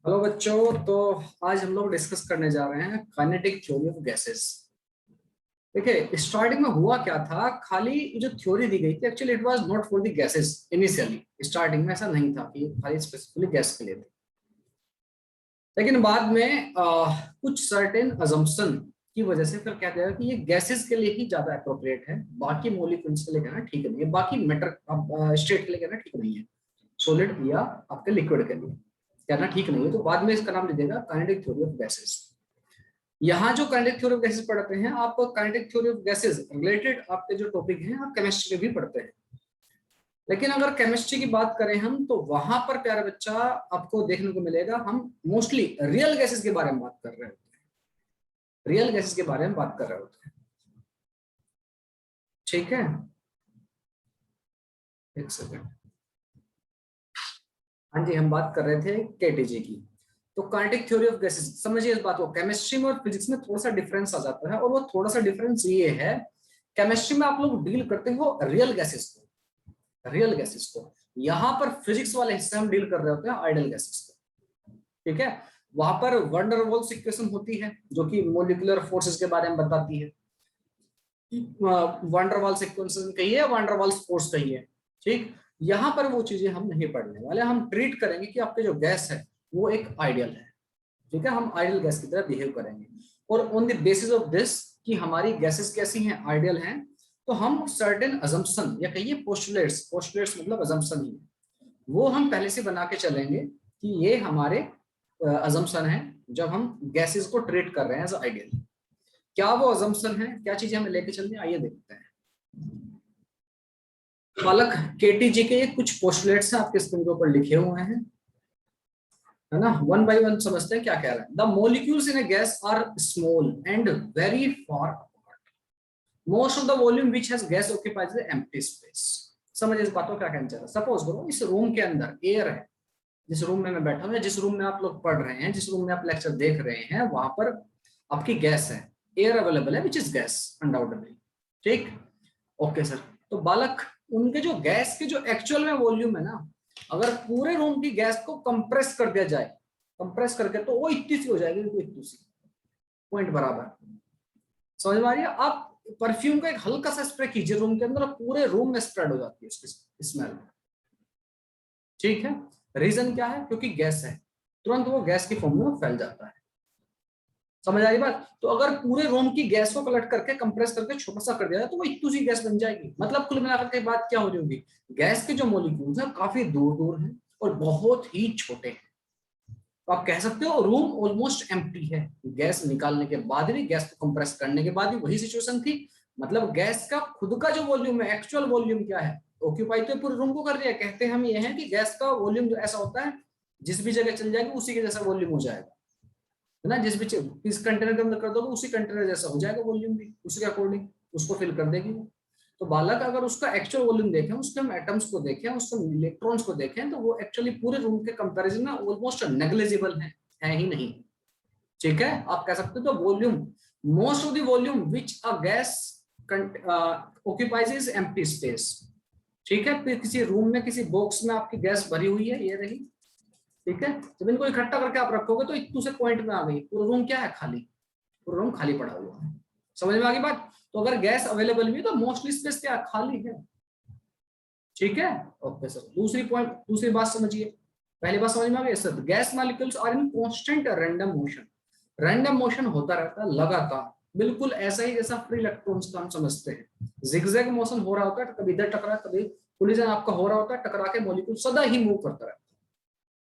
Hello बच्चों। तो आज हम लोग डिस्कस करने जा रहे हैं काइनेटिक थ्योरी ऑफ गैसेस। देखिए, स्टार्टिंग में हुआ क्या था, खाली जो थ्योरी दी गई थी actually it was not for the gases. Initially starting में ऐसा नहीं था कि खाली स्पेसिफिकली गैस के लिए थी, लेकिन बाद में कुछ सर्टेन अजम्पशन की वजह से फिर क्या गया कि ये गैसेस के लिए ही ज्यादा अप्रोप्रिएट है, बाकी मॉलिक्यूल्स के लिए कहना ठीक नहीं है, बाकी मैटर स्टेट के लिए कहना ठीक नहीं है, सॉलिड या आपके लिक्विड के लिए कहना ठीक नहीं है। तो बाद में इसका नाम दे देगा काइनेटिक थ्योरी ऑफ गैसेस। यहाँ जो काइनेटिक थ्योरी ऑफ गैसेस पढ़ते हैं आप, kinetic theory of gases related आपके जो टॉपिक हैं आप केमिस्ट्री के भी पढ़ते हैं, लेकिन अगर केमिस्ट्री की बात करें हम तो वहां पर प्यारा बच्चा आपको देखने को मिलेगा हम मोस्टली रियल गैसेस के बारे में बात कर रहे होते हैं, रियल गैसेस के बारे में बात कर रहे होते हैं। ठीक है, एक सेकंड। हाँ जी, हम बात कर रहे थे केटीजी की। तो काइनेटिक थ्योरी ऑफ गैसेस समझिए इस बात को, केमिस्ट्री में और फिजिक्स में थोड़ा सा डिफरेंस आ जाता है, और वो थोड़ा सा डिफरेंस ये है, केमिस्ट्री में आप लोग डील करते हो रियल गैसेस को, रियल गैसेस को। यहाँ पर फिजिक्स वाले हिस्से हम डील कर रहे होते हैं आइडियल गैसेस को। ठीक है, वहां पर वंडर वॉल्स इक्वेशन होती है जो कि मोलिकुलर फोर्सेस के बारे में बताती है। वंडर वॉल्स इक्वेशन कहिए, वंडर वॉल्स फोर्स कहिए। ठीक, यहाँ पर वो चीजें हम नहीं पढ़ने वाले, हम ट्रीट करेंगे कि आपके जो गैस है वो एक आइडियल है। ठीक है, हम आइडियल गैस की तरह बिहेव करेंगे, और on the basis of this कि हमारी गैसेस कैसी हैं, आइडियल हैं, तो हम सर्टेन अजम्पशन या कहिए पोस्टुलेट्स, पोस्टुलेट्स मतलब अजम्पशन ही, वो हम पहले से बना के चलेंगे कि ये हमारे अजम्पशन है जब हम गैसेस को ट्रीट कर रहे हैं एज आइडियल। क्या वो अजम्पशन है, क्या चीजें हमें लेके चलनी, आइए देखते हैं। बालक, केटीजी के ये कुछ पोस्टुलेट्स हैं आपके स्क्रीन के ऊपर लिखे हुए हैं, है ना। वन बाय वन समझते हैं क्या कह रहा है। The molecules in a gas are small and very far apart, most of the volume which has gas occupies the empty space. समझ इस बात को क्या कहना चाह रहा है। सपोज करो इस रूम के अंदर एयर है, जिस रूम में मैं बैठा हूँ, जिस रूम में आप लोग पढ़ रहे हैं, जिस रूम में आप लेक्चर देख रहे हैं, वहां पर आपकी गैस है, एयर अवेलेबल है विच इज गैस अनडाउटेडली। ठीक, ओके सर। तो बालक, उनके जो गैस के जो एक्चुअल में वॉल्यूम है ना, अगर पूरे रूम की गैस को कंप्रेस कर दिया जाए, कंप्रेस करके, तो वो इतनी सी हो जाएगी, इतनी सी पॉइंट बराबर। समझ में आ रही है। आप परफ्यूम का एक हल्का सा स्प्रे कीजिए रूम के अंदर और पूरे रूम में स्प्रेड हो जाती है उसकी स्मेल। ठीक है, रीजन क्या है, क्योंकि गैस है, तुरंत वो गैस की फॉर्म में फैल जाता है। समझ आ रही बात। तो अगर पूरे रूम की गैस को कलेक्ट करके कंप्रेस करके छोटा सा कर दिया जाए तो वो इतनी सी गैस बन जाएगी। मतलब कुल मिलाकर के बात क्या हो रही होगी, गैस के जो मॉलिक्यूल्स हैं काफी दूर दूर हैं और बहुत ही छोटे हैं। तो आप कह सकते हो रूम ऑलमोस्ट एम्प्टी है, गैस निकालने के बाद भी, गैस को कंप्रेस करने के बाद भी वही सिचुएशन थी। मतलब गैस का खुद का जो वॉल्यूम है, एक्चुअल वॉल्यूम क्या है, ऑक्यूपाई तो पूरे रूम को कर रही है। कहते हैं हम ये है कि गैस का वॉल्यूम जो ऐसा होता है, जिस भी जगह चल जाएगी उसी के जैसा वॉल्यूम हो जाएगा, है ना। जिस भी इस कंटेनर के अंदर कर दोगे उसी कंटेनर जैसा हो जाएगा वॉल्यूम भी, उसी के अकॉर्डिंग उसको फिल कर देगी। तो बालक, अगर उसका एक्चुअल वॉल्यूम देखें, उसके हम एटम्स को देखें, उसके इलेक्ट्रॉन्स को देखें, तो वो एक्चुअली पूरे रूम के कंपैरिजन में ऑलमोस्ट नेग्लिजिबल है ही नहीं। ठीक है, आप कह सकते हो तो volume, most of the volume which a gas occupies is empty space. ठीक है, फिर किसी रूम में किसी बॉक्स में आपकी गैस भरी हुई है, ये रही। ठीक है, जब इनको इकट्ठा करके आप रखोगे तो इतने से पॉइंट में आ गई, पूरा रूम क्या है, खाली, पूरा रूम खाली पड़ा हुआ है। समझ में आ गई बात। तो अगर गैस अवेलेबल भी है तो मोस्टली स्पेस क्या खाली है। ठीक है, ओके सर। दूसरी बात समझिए, पहली बात समझ में आ गई sir. Gas molecules are in constant random motion, random motion होता रहता है लगातार, बिल्कुल ऐसा ही जैसा फ्री इलेक्ट्रॉन्स का हम समझते हैं। जिगजैग मोशन हो रहा होता है, कभी इधर टकरा, कभी कोलिजन आपका हो रहा होता है, टकरा के मॉलिक्यूल सदा ही मूव करता रहता है।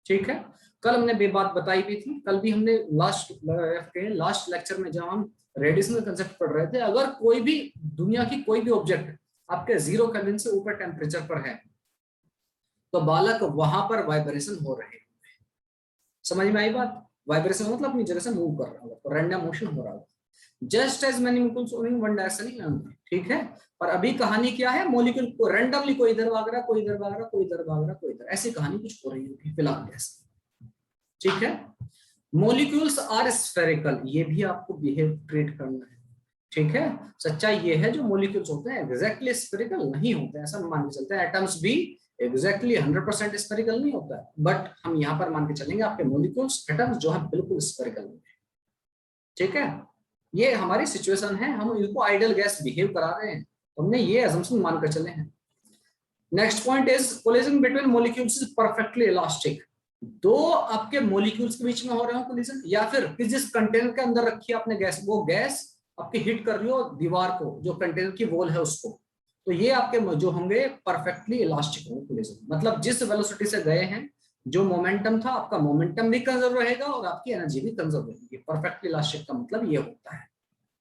ठीक है, कल हमने बे बात बताई भी थी, कल भी हमने लास्ट लेक्चर में जब हम रेडिएशन कंसेप्ट पढ़ रहे थे, अगर कोई भी दुनिया की कोई भी ऑब्जेक्ट आपके 0 केल्विन से ऊपर टेम्परेचर पर है तो बालक वहां पर वाइब्रेशन हो रहे हैं। समझ में आई बात। वाइब्रेशन मतलब अपनी जगह से मूव कर रहा होगा, तो रैंडम मोशन हो रहा होगा। Just as many molecules in one direction. ठीक है, और अभी कहानी क्या है, मॉलिक्यूल को रैंडमली कोई इधर भाग रहा, कोई इधर भाग रहा, कोई इधर भाग रहा, कोई इधर, ऐसी कहानी कुछ हो रही होगी फिलहाल गैस। ठीक है, मॉलिक्यूल्स आर स्फेरिकल, ये भी आपको बिहेव ट्रीट करना है। ठीक है, सच्चाई ये है जो मॉलिक्यूल्स होते हैं एग्जैक्टली स्फेरिकल नहीं होते, ऐसा मान के चलते हैं। एटम्स भी एग्जैक्टली 100% स्फेरिकल नहीं होता है, बट हम यहाँ पर मान के चलेंगे आपके मॉलिक्यूल्स एटम्स जो है बिल्कुल स्फेरिकल है। ठीक है, ये हमारी सिचुएशन है, हम इनको आइडियल गैस बिहेव करा रहे हैं, हमने ये अजम्पशन मानकर चले हैं। Next point is collision between molecules is perfectly elastic. दो आपके मॉलिक्यूल्स के बीच में हो रहे हो कोलिजन, या फिर जिस कंटेनर के अंदर रखी है आपने गैस, वो गैस आपकी हिट कर रही हो दीवार को, जो कंटेनर की वॉल है उसको, तो ये आपके जो होंगे परफेक्टली इलास्टिक होंगे कोलिजन। मतलब जिस वेलोसिटी से गए हैं, जो मोमेंटम था आपका मोमेंटम भी कंजर्व रहेगा और आपकी एनर्जी भी कंजर्व रहेगी। परफेक्टली इलास्टिक का मतलब ये होता है।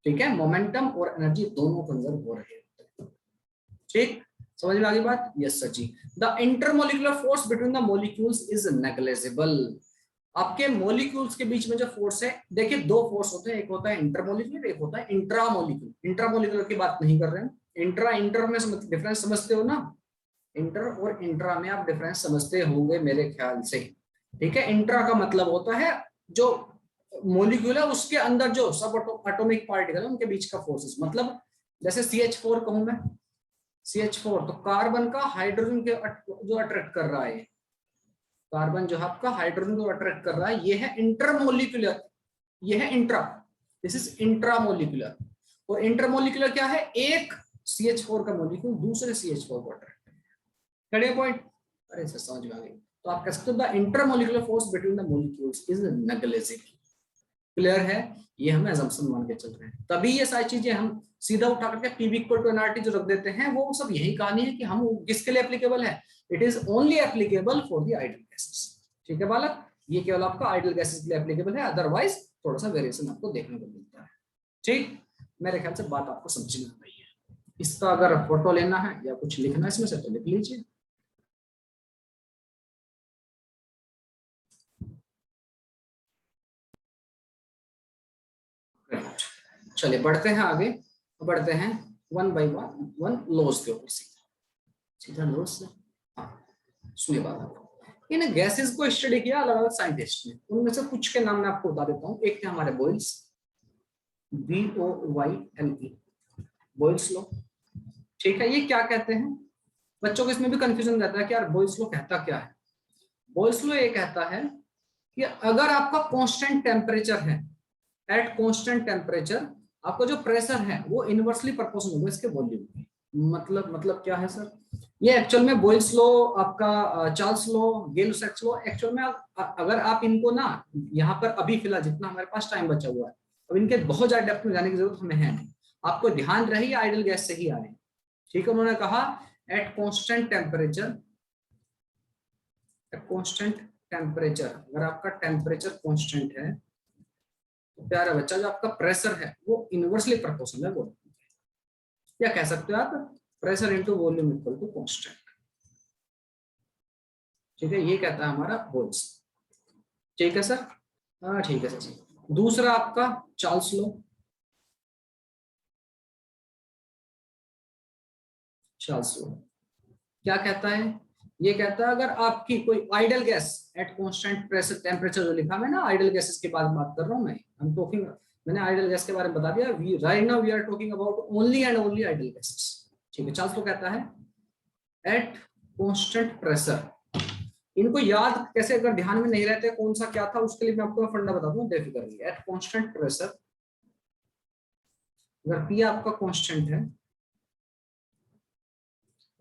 ठीक है, मोमेंटम और एनर्जी दोनों कंजर्व हो रहे हैं। ठीक, समझ में आ गई बात? Yes sir ji. The intermolecular force between the molecules is negligible. आपके मॉलिक्यूल्स के बीच में जो फोर्स है, देखिए दो फोर्स होते हैं, एक होता है इंटरमोलिकुलर, एक होता है इंट्रामोलिकुलर। इंट्रामोलिकुलर की बात नहीं कर रहे हैं, इंट्रा इंटर में डिफरेंस समझते हो ना, इंटर और इंट्रा में आप डिफरेंस समझते होंगे मेरे ख्याल से। ठीक है, इंट्रा का मतलब होता है जो मॉलिक्यूल है उसके अंदर जो सब एटॉमिक पार्टिकल है उनके बीच का फोर्सेस। मतलब जैसे CH4 कहूं मैं, CH4 तो कार्बन का हाइड्रोजन के जो अट्रैक्ट कर रहा है, कार्बन जो है आपका हाइड्रोजन को अट्रैक्ट कर रहा है, ये है इंटरमोलिकुलर, ये है इंट्रा, दिस इज इंट्रामोलिकुलर। और इंटरमोलिकुलर क्या है, एक CH4 का मॉलिक्यूल दूसरे CH4 को अट्रैक्ट करेगा। पॉइंट, अरे सर समझ में आ गई। तो आप कह सकते हो the intermolecular force between the molecules is negligible. Clear है, ये हमें असम्पशन मान के चल रहे हैं, तभी ये सारी चीजें हम सीधा उठा करके PV इक्वल टू nRT जो रख देते हैं, वो सब यही कहानी है कि हम किसके लिए एप्लीकेबल है, it is only applicable for the ideal gases. ठीक है बालक, ये केवल आपका आइडियल गैसेस के लिए एप्लीकेबल है, अदरवाइज थोड़ा सा वेरिएशन आपको देखने को मिलता है। ठीक, मेरे ख्याल से बात आपको समझ में आ रही है। इसका अगर फोटो लेना है या कुछ लिखना है इसमें से तो लिख लीजिए। चलिए बढ़ते हैं आगे, बढ़ते हैं वन बाई वन लॉज के ऊपर, सीधा लॉज से। हाँ सुनिए बात, इन गैसेस को स्टडी किया अलग अलग साइंटिस्ट ने, उनमें से कुछ के नाम मैं आपको बता देता हूँ। एक थे हमारे बॉयल्स, BOYLE, बॉयल्स लॉ। ठीक है, ये क्या कहते हैं, बच्चों को इसमें भी कंफ्यूजन रहता है कि यार बॉयल्स लॉ कहता क्या है। बॉयल्स लॉ ये कहता है कि अगर आपका कांस्टेंट टेम्परेचर है, एट कांस्टेंट टेम्परेचर आपका जो प्रेशर है वो इनवर्सली प्रोपोर्शनल होगा इसके वॉल्यूम की। मतलब क्या है सर, ये एक्चुअल में बॉयल्स लॉ, आपका चार्ल्स लॉ, गेल-लुसाक्स लॉ, एक्चुअल में अगर आप इनको ना यहाँ पर अभी फिलहाल जितना हमारे पास टाइम बचा हुआ है, अब इनके बहुत ज्यादा डेप्थ में जाने की जरूरत हमें है नहीं, आपको ध्यान रही आइडियल गैस से ही आ रहे हैं। ठीक है, उन्होंने कहा eight constant temperature, constant temperature, अगर आपका टेम्परेचर कांस्टेंट है तो प्यारा बच्चा जो आपका प्रेशर है वो इनवर्सली प्रोपोर्शनल है वॉल्यूम, या कह सकते हो आप pressure into volume equal to constant. ठीक है, ये कहता है हमारा बॉयल्स। ठीक है सर, हाँ ठीक है सर। दूसरा आपका चार्ल्स लॉ, चार्ल्स लॉ क्या कहता है, ये कहता है अगर आपकी कोई ideal gas at constant pressure temperature, जो लिखा है ना आइडियल गैसेस के बारे में बात कर रहा हूं मैं, हम टॉकिंग, मैंने आइडियल गैस के बारे में बता दिया, right now we are talking about only and only ideal gases. ठीक है, चार्ल्स लॉ कहता है एट कांस्टेंट प्रेशर, इनको याद कैसे अगर ध्यान में नहीं रहते कौन सा क्या था, उसके लिए मैं आपको फंडा बता दूं, बेफिक्र रहिए। एट कांस्टेंट प्रेशर, अगर P आपका कांस्टेंट है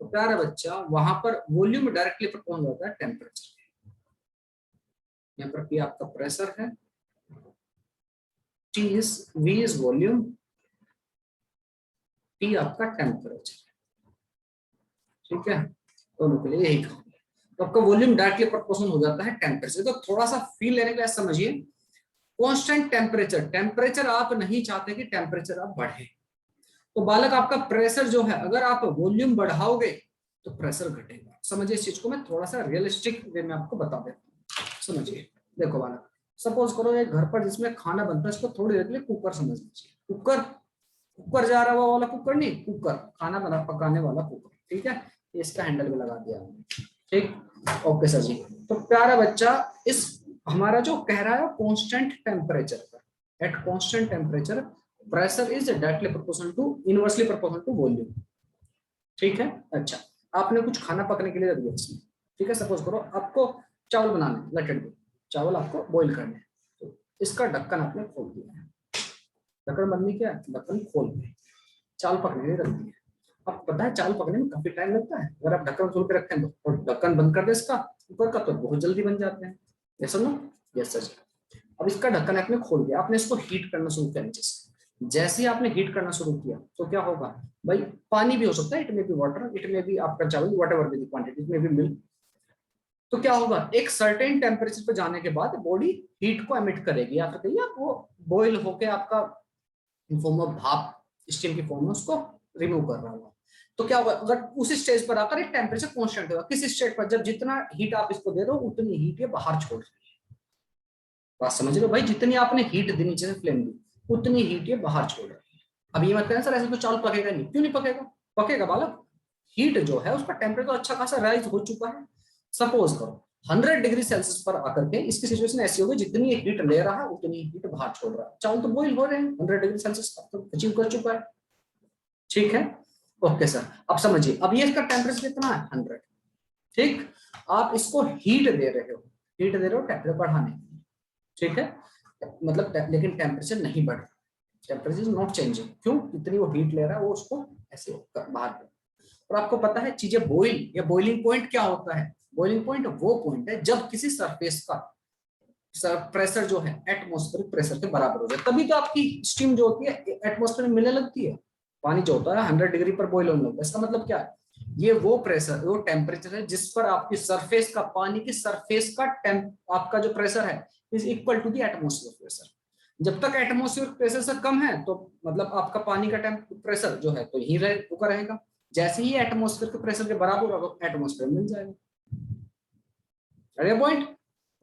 तो प्यारा बच्चा वहां पर वॉल्यूम डायरेक्टली प्रोपोर्शनल होता है टेम्परेचर। यहाँ पर P आपका प्रेशर है, V इज वॉल्यूम, T आपका टेम्परेचर। ठीक है, दोनों के लिए यही काम है, तो आपका वॉल्यूम डायरेक्टली प्रोपोर्शनल हो जाता है टेम्परेचर। तो थोड़ा सा फील लेने के लिए समझिए, कांस्टेंट टेम्परेचर, टेम्परेचर आप नहीं चाहते कि टेम्परेचर आप बढ़े, तो बालक आपका प्रेशर जो है अगर आप वॉल्यूम बढ़ाओगे तो प्रेशर घटेगा। समझिए इस चीज को, मैं थोड़ा सा रियलिस्टिक वे में आपको बता देता हूँ, समझिए। देखो बालक, सपोज करो एक घर पर जिसमें खाना बनता है, इसको थोड़ी देर के लिए कुकर समझ लीजिए, कुकर, कुकर जा रहा है वो वाला कुकर नहीं, कुकर खाना बना पकाने वाला कुकर। ठीक है, इसका हैंडल भी लगा दिया हमने। ठीक, ओके सर जी। तो प्यारा बच्चा, इस हमारा जो कह रहा है कांस्टेंट टेम्परेचर पर, at constant temperature pressure is directly proportional to, inversely proportional to volume. ठीक है, अच्छा आपने कुछ खाना पकने के लिए रख दिया इसमें, ठीक है, सपोज करो आपको चावल बनाने, लेट इट बी, चावल आपको बॉईल करने हैं, तो इसका ढक्कन आपने खोल दिया है, ढक्कन बंद नहीं किया, ढक्कन खोल के चावल पकने के लिए रख दिया। अब पता है चावल पकने में काफी टाइम लगता है, अगर आप ढक्कन खोल के रखें तो, और ढक्कन बंद कर दे इसका ऊपर का तो बहुत जल्दी बन जाते हैं, ये सुनो, यस सर। अब इसका ढक्कन आपने खोल दिया, आपने इसको हीट करना शुरू किया नीचे से, जैसे ही आपने हीट करना शुरू किया तो क्या होगा भाई, पानी भी हो सकता है, इट में बी वाटर, इट में बी आपका चावल, what ever be the quantity, it में बी मिल्क। तो क्या होगा, एक सर्टेन टेम्परेचर पे जाने के बाद बॉडी हीट को एमिट करेगी, या फिर कहिए वो बॉईल होके आपका फॉर्म ऑफ भाप, स्टीम की फॉर्म में उसको रिमूव कर रहा होगा। तो क्या होगा, अगर उस स्टेज पर आकर एक टेम्परेचर कांस्टेंट होगा, किस स्टेज पर, जब जितना हीट आप इसको दे रहे हो उतनी हीट ये बाहर छोड़ रही है। बात समझ रहे हो भाई, जितनी आपने हीट दी नीचे से फ्लेम दी उतनी हीट ये बाहर छोड़ रही है। अब ये मत कहना सर ऐसे तो चावल पकेगा नहीं, क्यों नहीं पकेगा, पकेगा बालक, हीट जो है उसका टेम्परेचर अच्छा खासा राइज हो चुका है। सपोज करो 100 डिग्री सेल्सियस पर आकर के इसकी सिचुएशन ऐसी होगी, जितनी हीट ले रहा है उतनी हीट बाहर छोड़ रहा है, चावल तो बॉईल हो रहे हैं 100 डिग्री सेल्सियस तो अचीव कर चुका है, ठीक है, ओके सर। अब समझिए, अब ये इसका टेम्परेचर कितना है 100, ठीक, आप इसको हीट दे रहे हो, हीट दे रहे हो टेम्परेचर बढ़ाने के लिए, ठीक है, मतलब लेकिन टेम्परेचर नहीं बढ़ रहा, टेम्परेचर इज नॉट चेंजिंग, क्यों, जितनी वो हीट ले रहा है वो उसको ऐसे बाहर कर। और आपको पता है चीजें बॉइल या बॉइलिंग पॉइंट क्या होता है, बॉइलिंग पॉइंट वो पॉइंट है जब किसी सरफेस का प्रेशर जो है एटमॉस्फेरिक प्रेशर के बराबर हो जाए, तभी तो आपकी स्टीम जो होती है एटमॉस्फेयर में मिलने लगती है। पानी जो होता है 100 डिग्री पर बॉइल होने लगता है, इसका मतलब क्या है, ये वो प्रेशर, वो टेम्परेचर है जिस पर आपकी सरफेस का, पानी की सरफेस का आपका जो प्रेशर है is equal to the atmosphere pressure. जब तक एटमॉस्फेयर प्रेशर से कम है तो मतलब आपका पानी का प्रेशर जो है तो यही रुका रहेगा, जैसे ही एटमॉस्फेयर के प्रेशर के बराबर होगा एटमॉस्फेयर मिल जाएगा, पॉइंट,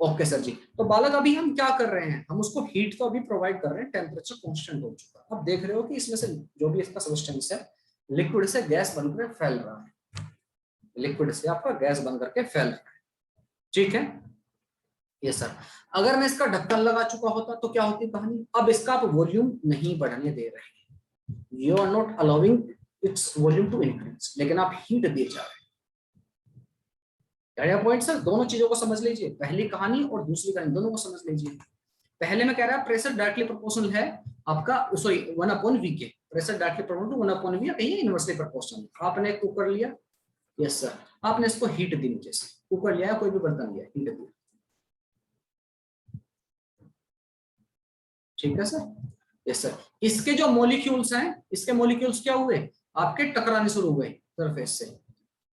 ओके सर जी। तो बालक अभी हम क्या कर रहे हैं, हम उसको हीट तो अभी प्रोवाइड कर रहे हैं, टेम्परेचर कांस्टेंट हो चुका है। अब देख रहे हो कि इसमें से जो भी इसका सब्सटेंस है लिक्विड से गैस बनकर फैल रहा है, लिक्विड से आपका गैस बन करके फैल रहा है, ठीक है, ये सर। अगर मैं इसका ढक्कन लगा चुका होता तो क्या होती कहानी, अब इसका आप वॉल्यूम नहीं बढ़ने दे रहे हैं, you are not allowing its volume to increase, लेकिन आप हीट दिए जा रहे हैं। पॉइंट सर, दोनों चीजों को समझ लीजिए, पहली कहानी और दूसरी कहानी दोनों को समझ लीजिए। पहले में कह रहा है प्रेशर डायरेक्टली प्रोपोर्शनल है आपका, सॉरी 1/v के, pressure directly proportional to 1/v, कहिए इनवर्सली प्रोपोर्शनल। आपने कुकर लिया, यस सर, आपने इसको हीट दी नीचे से, कुकर लिया कोई भी बर्तन लिया, हीट दिया, ठीक है सर, यस सर। इसके जो मॉलिक्यूल्स हैं, इसके मॉलिक्यूल्स क्या हुए, आपके टकराने शुरू हुए सरफेस से,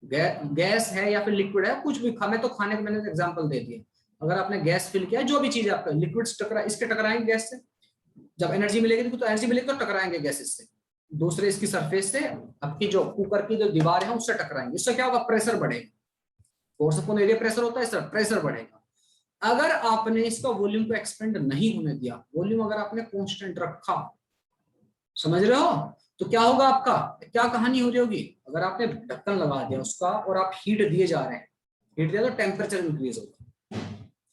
गैस है या फिर लिक्विड है, कुछ भी मैं तो खाने का मैंने एग्जांपल दे दिया, अगर आपने गैस फिल किया, जो भी चीज आपका लिक्विड टकरा, इसके टकराएंगे गैस से, जब एनर्जी मिलेगी तो एनर्जी मिलेगी तो टकराएंगे गैसेस से, दूसरे इसकी सरफेस से, आपकी जो कुकर की जो दीवार है उससे टकराएंगे, इससे क्या होगा, प्रेशर बढ़ेगा, फोर्स अपॉन एरिया प्रेशर होता है सर, प्रेशर बढ़ेगा। अगर आपने इसका वॉल्यूम को एक्सपेंड नहीं होने दिया, वॉल्यूम अगर आपने कांस्टेंट रखा, समझ रहे हो, तो क्या होगा आपका, क्या कहानी हो रही होगी, अगर आपने ढक्कन लगा दिया उसका और आप हीट दिए जा रहे हैं, हीट दिया तो टेम्परेचर इंक्रीज होगा,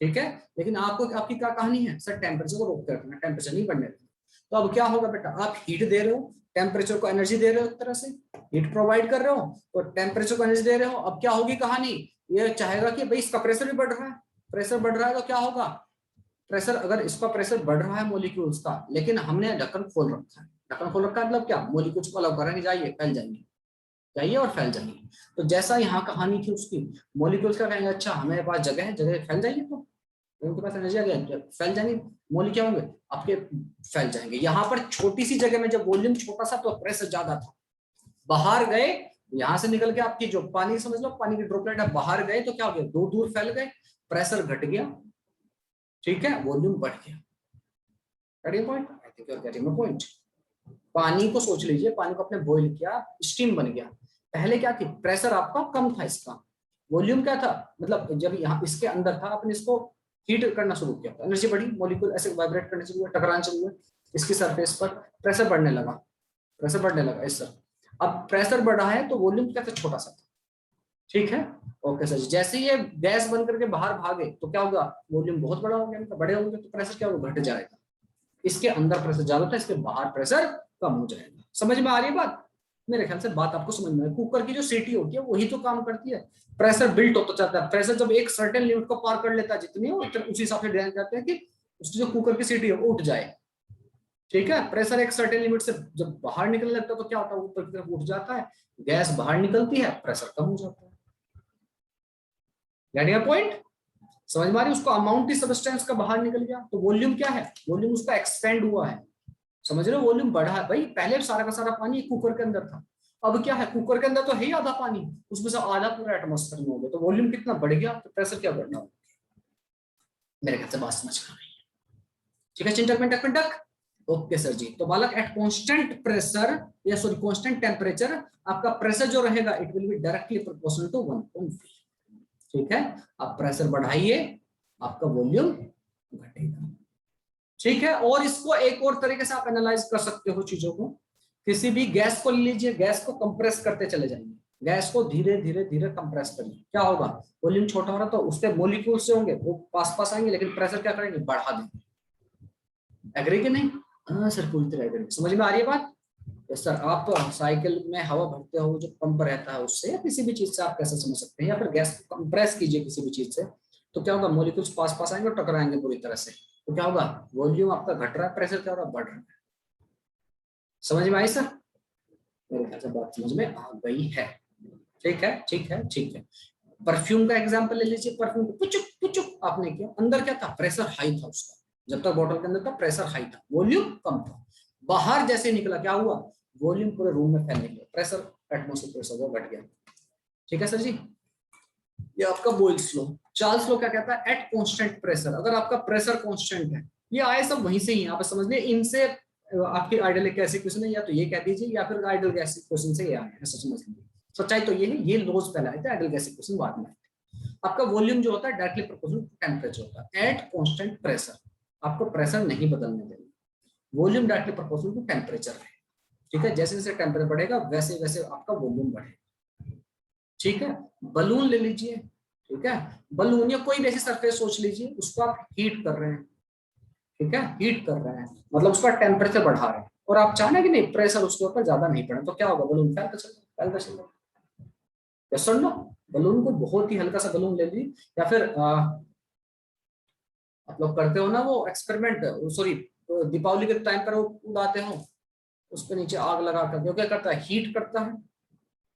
ठीक है, लेकिन आपको आपकी क्या कहानी है सर, टेम्परेचर को रोक कर रखना, टेम्परेचर नहीं बढ़ने देना। तो अब क्या होगा बेटा, आप हीट दे रहे हो, टेम्परेचर को एनर्जी दे रहे हो, एक तरह से हीट प्रोवाइड कर रहे हो तो टेम्परेचर को एनर्जी दे रहे हो। अब क्या होगी कहानी, ये चाहेगा कि भाई इसका प्रेशर भी बढ़ रहा है, प्रेशर बढ़ रहा है तो क्या होगा, प्रेशर, अगर इसका प्रेशर बढ़ रहा है मॉलिक्यूल्स का, लेकिन हमने ढक्कन खोल रखा है, ढक्कन खोल रखा है मतलब क्या, मॉलिक्यूल्स को अलाउ कर रहे हैं, जाइए फैल जाएंगे, जाइए और फैल जाइए। तो जैसा यहाँ कहानी थी उसकी, मॉलिक्यूल्स का कहेंगे अच्छा हमारे पास जगह है, जगह फैल जाइए, तो उनके पास एनर्जी आ गया, फैल जाएंगे, मॉलिक्यूल क्या होंगे आपके, फैल जाएंगे। यहाँ पर छोटी सी जगह में जब वॉल्यूम छोटा सा तो प्रेशर ज्यादा था, बाहर गए, यहाँ से निकल के आपकी जो पानी, समझ लो पानी की ड्रॉपलेट है, बाहर गए तो क्या हो गया, दूर दूर फैल गए, प्रेशर घट गया, ठीक है, वॉल्यूम बढ़ गया। Point, I think you are getting my point. पानी को सोच लीजिए, पानी को आपने बॉईल किया, स्टीम बन गया, पहले क्या थी, प्रेशर आपका कम था, इसका वॉल्यूम क्या था, मतलब जब यहाँ इसके अंदर था आपने इसको हीट करना शुरू किया, एनर्जी बढ़ी, मॉलिक्यूल ऐसे वाइब्रेट करने शुरू हुए, टकराने शुरू हुए, इसकी सरफेस पर प्रेशर बढ़ने लगा, प्रेशर बढ़ने लगा इस सर। अब प्रेशर बढ़ा है तो वॉल्यूम क्या था, छोटा सा था, ठीक है, ओके सर। जैसे ये गैस बन करके बाहर भागे तो क्या होगा, वॉल्यूम बहुत बड़ा हो गया, बड़े होंगे तो प्रेशर क्या होगा, घट जाएगा, इसके अंदर प्रेशर ज्यादा था, इसके बाहर प्रेशर कम हो जाएगा। समझ में आ रही है बात, मेरे ख्याल से बात आपको समझ में आए। कुकर की जो सीटी होती है वही तो काम करती है, प्रेशर बिल्ट होता जाता है, प्रेशर जब एक सर्टेन लिमिट को पार कर लेता है जितनी हो उस हिसाब से डिजाइन करते हैं कि उसकी जो कुकर की सीटी है वो उठ जाए। ठीक है, प्रेशर एक सर्टेन लिमिट से जब बाहर निकलने लगता है तो क्या होता है, ऊपर की तरफ उठ जाता है, गैस बाहर निकलती है, प्रेशर कम हो जाता है। यानी पॉइंट समझ में आ रही है? उसको अमाउंट ही सब्सटेंस का बाहर निकल गया, तो वॉल्यूम क्या है, वॉल्यूम उसका एक्सपेंड हुआ है। समझ रहे हो, वॉल्यूम बढ़ा है भाई। पहले सारा का सारा पानी कुकर के अंदर था, अब क्या है, कुकर के अंदर तो है ही आधा पानी, उसमें से आधा पूरा एटमॉस्फेयर में हो गया, तो वॉल्यूम कितना बढ़ गया, तो प्रेशर क्या बढ़ना होगा। मेरे ख्याल से बात समझ में आ रही है। ठीक है, चिंटक मिंटक पिंटक। Okay sir ji. तो बालक एट कांस्टेंट प्रेशर या सॉरी कांस्टेंट टेम्परेचर आपका प्रेशर जो रहेगा it will be directly proportional to 1.V। ठीक है, आप प्रेशर बढ़ाइए आपका वॉल्यूम घटेगा। ठीक है, और इसको एक और तरीके से आप एनालाइज कर सकते हो चीजों को। किसी भी गैस को लीजिए, गैस को कंप्रेस करते चले जाएंगे, गैस को धीरे धीरे धीरे कंप्रेस करिए, क्या होगा, वॉल्यूम छोटा हो रहा तो उसके मॉलिक्यूल्स जो होंगे वो पास पास आएंगे, लेकिन प्रेशर क्या करेंगे, बढ़ा देंगे। एग्री कि नहीं? हाँ सर, पूरी तरह एग्री। समझ में आ रही है बात? Yes sir. आप साइकिल में हवा भरते हो, जो पंप रहता है उससे, या किसी भी चीज से आप कैसे समझ सकते हैं, या फिर गैस को कंप्रेस कीजिए किसी भी चीज से, तो क्या होगा, मॉलिक्यूल्स पास पास आएंगे और टकराएंगे पूरी तरह से, तो क्या होगा, वॉल्यूम आपका घट रहा है, प्रेशर क्या हो रहा है, बढ़ रहा है। समझ में आई सर? मेरे ख्याल से बात समझ में आ गई है। ठीक है ठीक है ठीक है। परफ्यूम का एग्जांपल ले लीजिए, परफ्यूम को पुचुक पुचुक आपने किया, अंदर क्या था, प्रेशर हाई था उसका, जब तक बोतल के अंदर था प्रेशर हाई था, वॉल्यूम कम था। बाहर जैसे निकला क्या हुआ, वॉल्यूम पूरे रूम में फैलने लगा, प्रेशर एटमॉस्फेयर प्रेशर वो घट गया। ठीक है सर जी। ये आपका बोयल्स लॉ। चार्ल्स लॉ क्या कहता है, एट कांस्टेंट प्रेशर, अगर आपका प्रेशर कांस्टेंट है, ये आए सब वहीं से ही, आप समझ लें इनसे आपकी आइडियल गैस इक्वेशन है, या तो ये कह दीजिए या फिर आइडियल गैस इक्वेशन से ये आए हैं, ऐसा समझ लीजिए। सच्चाई तो ये है, ये लॉज पहले आए थे, आइडियल गैस इक्वेशन बाद में आए थे। आपका वॉल्यूम जो होता है डायरेक्टली प्रोपोर्शनल टू टेम्परेचर होता है एट कांस्टेंट प्रेशर, आपको प्रेशर नहीं बदलने देना, volume directly proportional to temperature है। ठीक है, जैसे जैसे टेम्परेचर बढ़ेगा वैसे वैसे आपका वॉल्यूम बढ़ेगा। ठीक है, बलून ले लीजिए, ठीक है, बलून या कोई भी ऐसी सरफेस सोच लीजिए, उसको आप हीट कर रहे हैं, ठीक है, हीट कर रहे हैं, मतलब उसका टेम्परेचर बढ़ा रहे हैं, और आप चाहना कि नहीं प्रेशर उसके ऊपर ज्यादा नहीं पड़े, तो क्या होगा, बलून फैलता चलेगा। यस और नो? बलून को बहुत ही हल्का सा बलून ले लीजिए, या फिर आप लोग करते हो ना वो एक्सपेरिमेंट, सॉरी दीपावली के टाइम पर वो उड़ाते हो, उस पर नीचे आग लगा कर, वो क्या करता है, हीट करता है।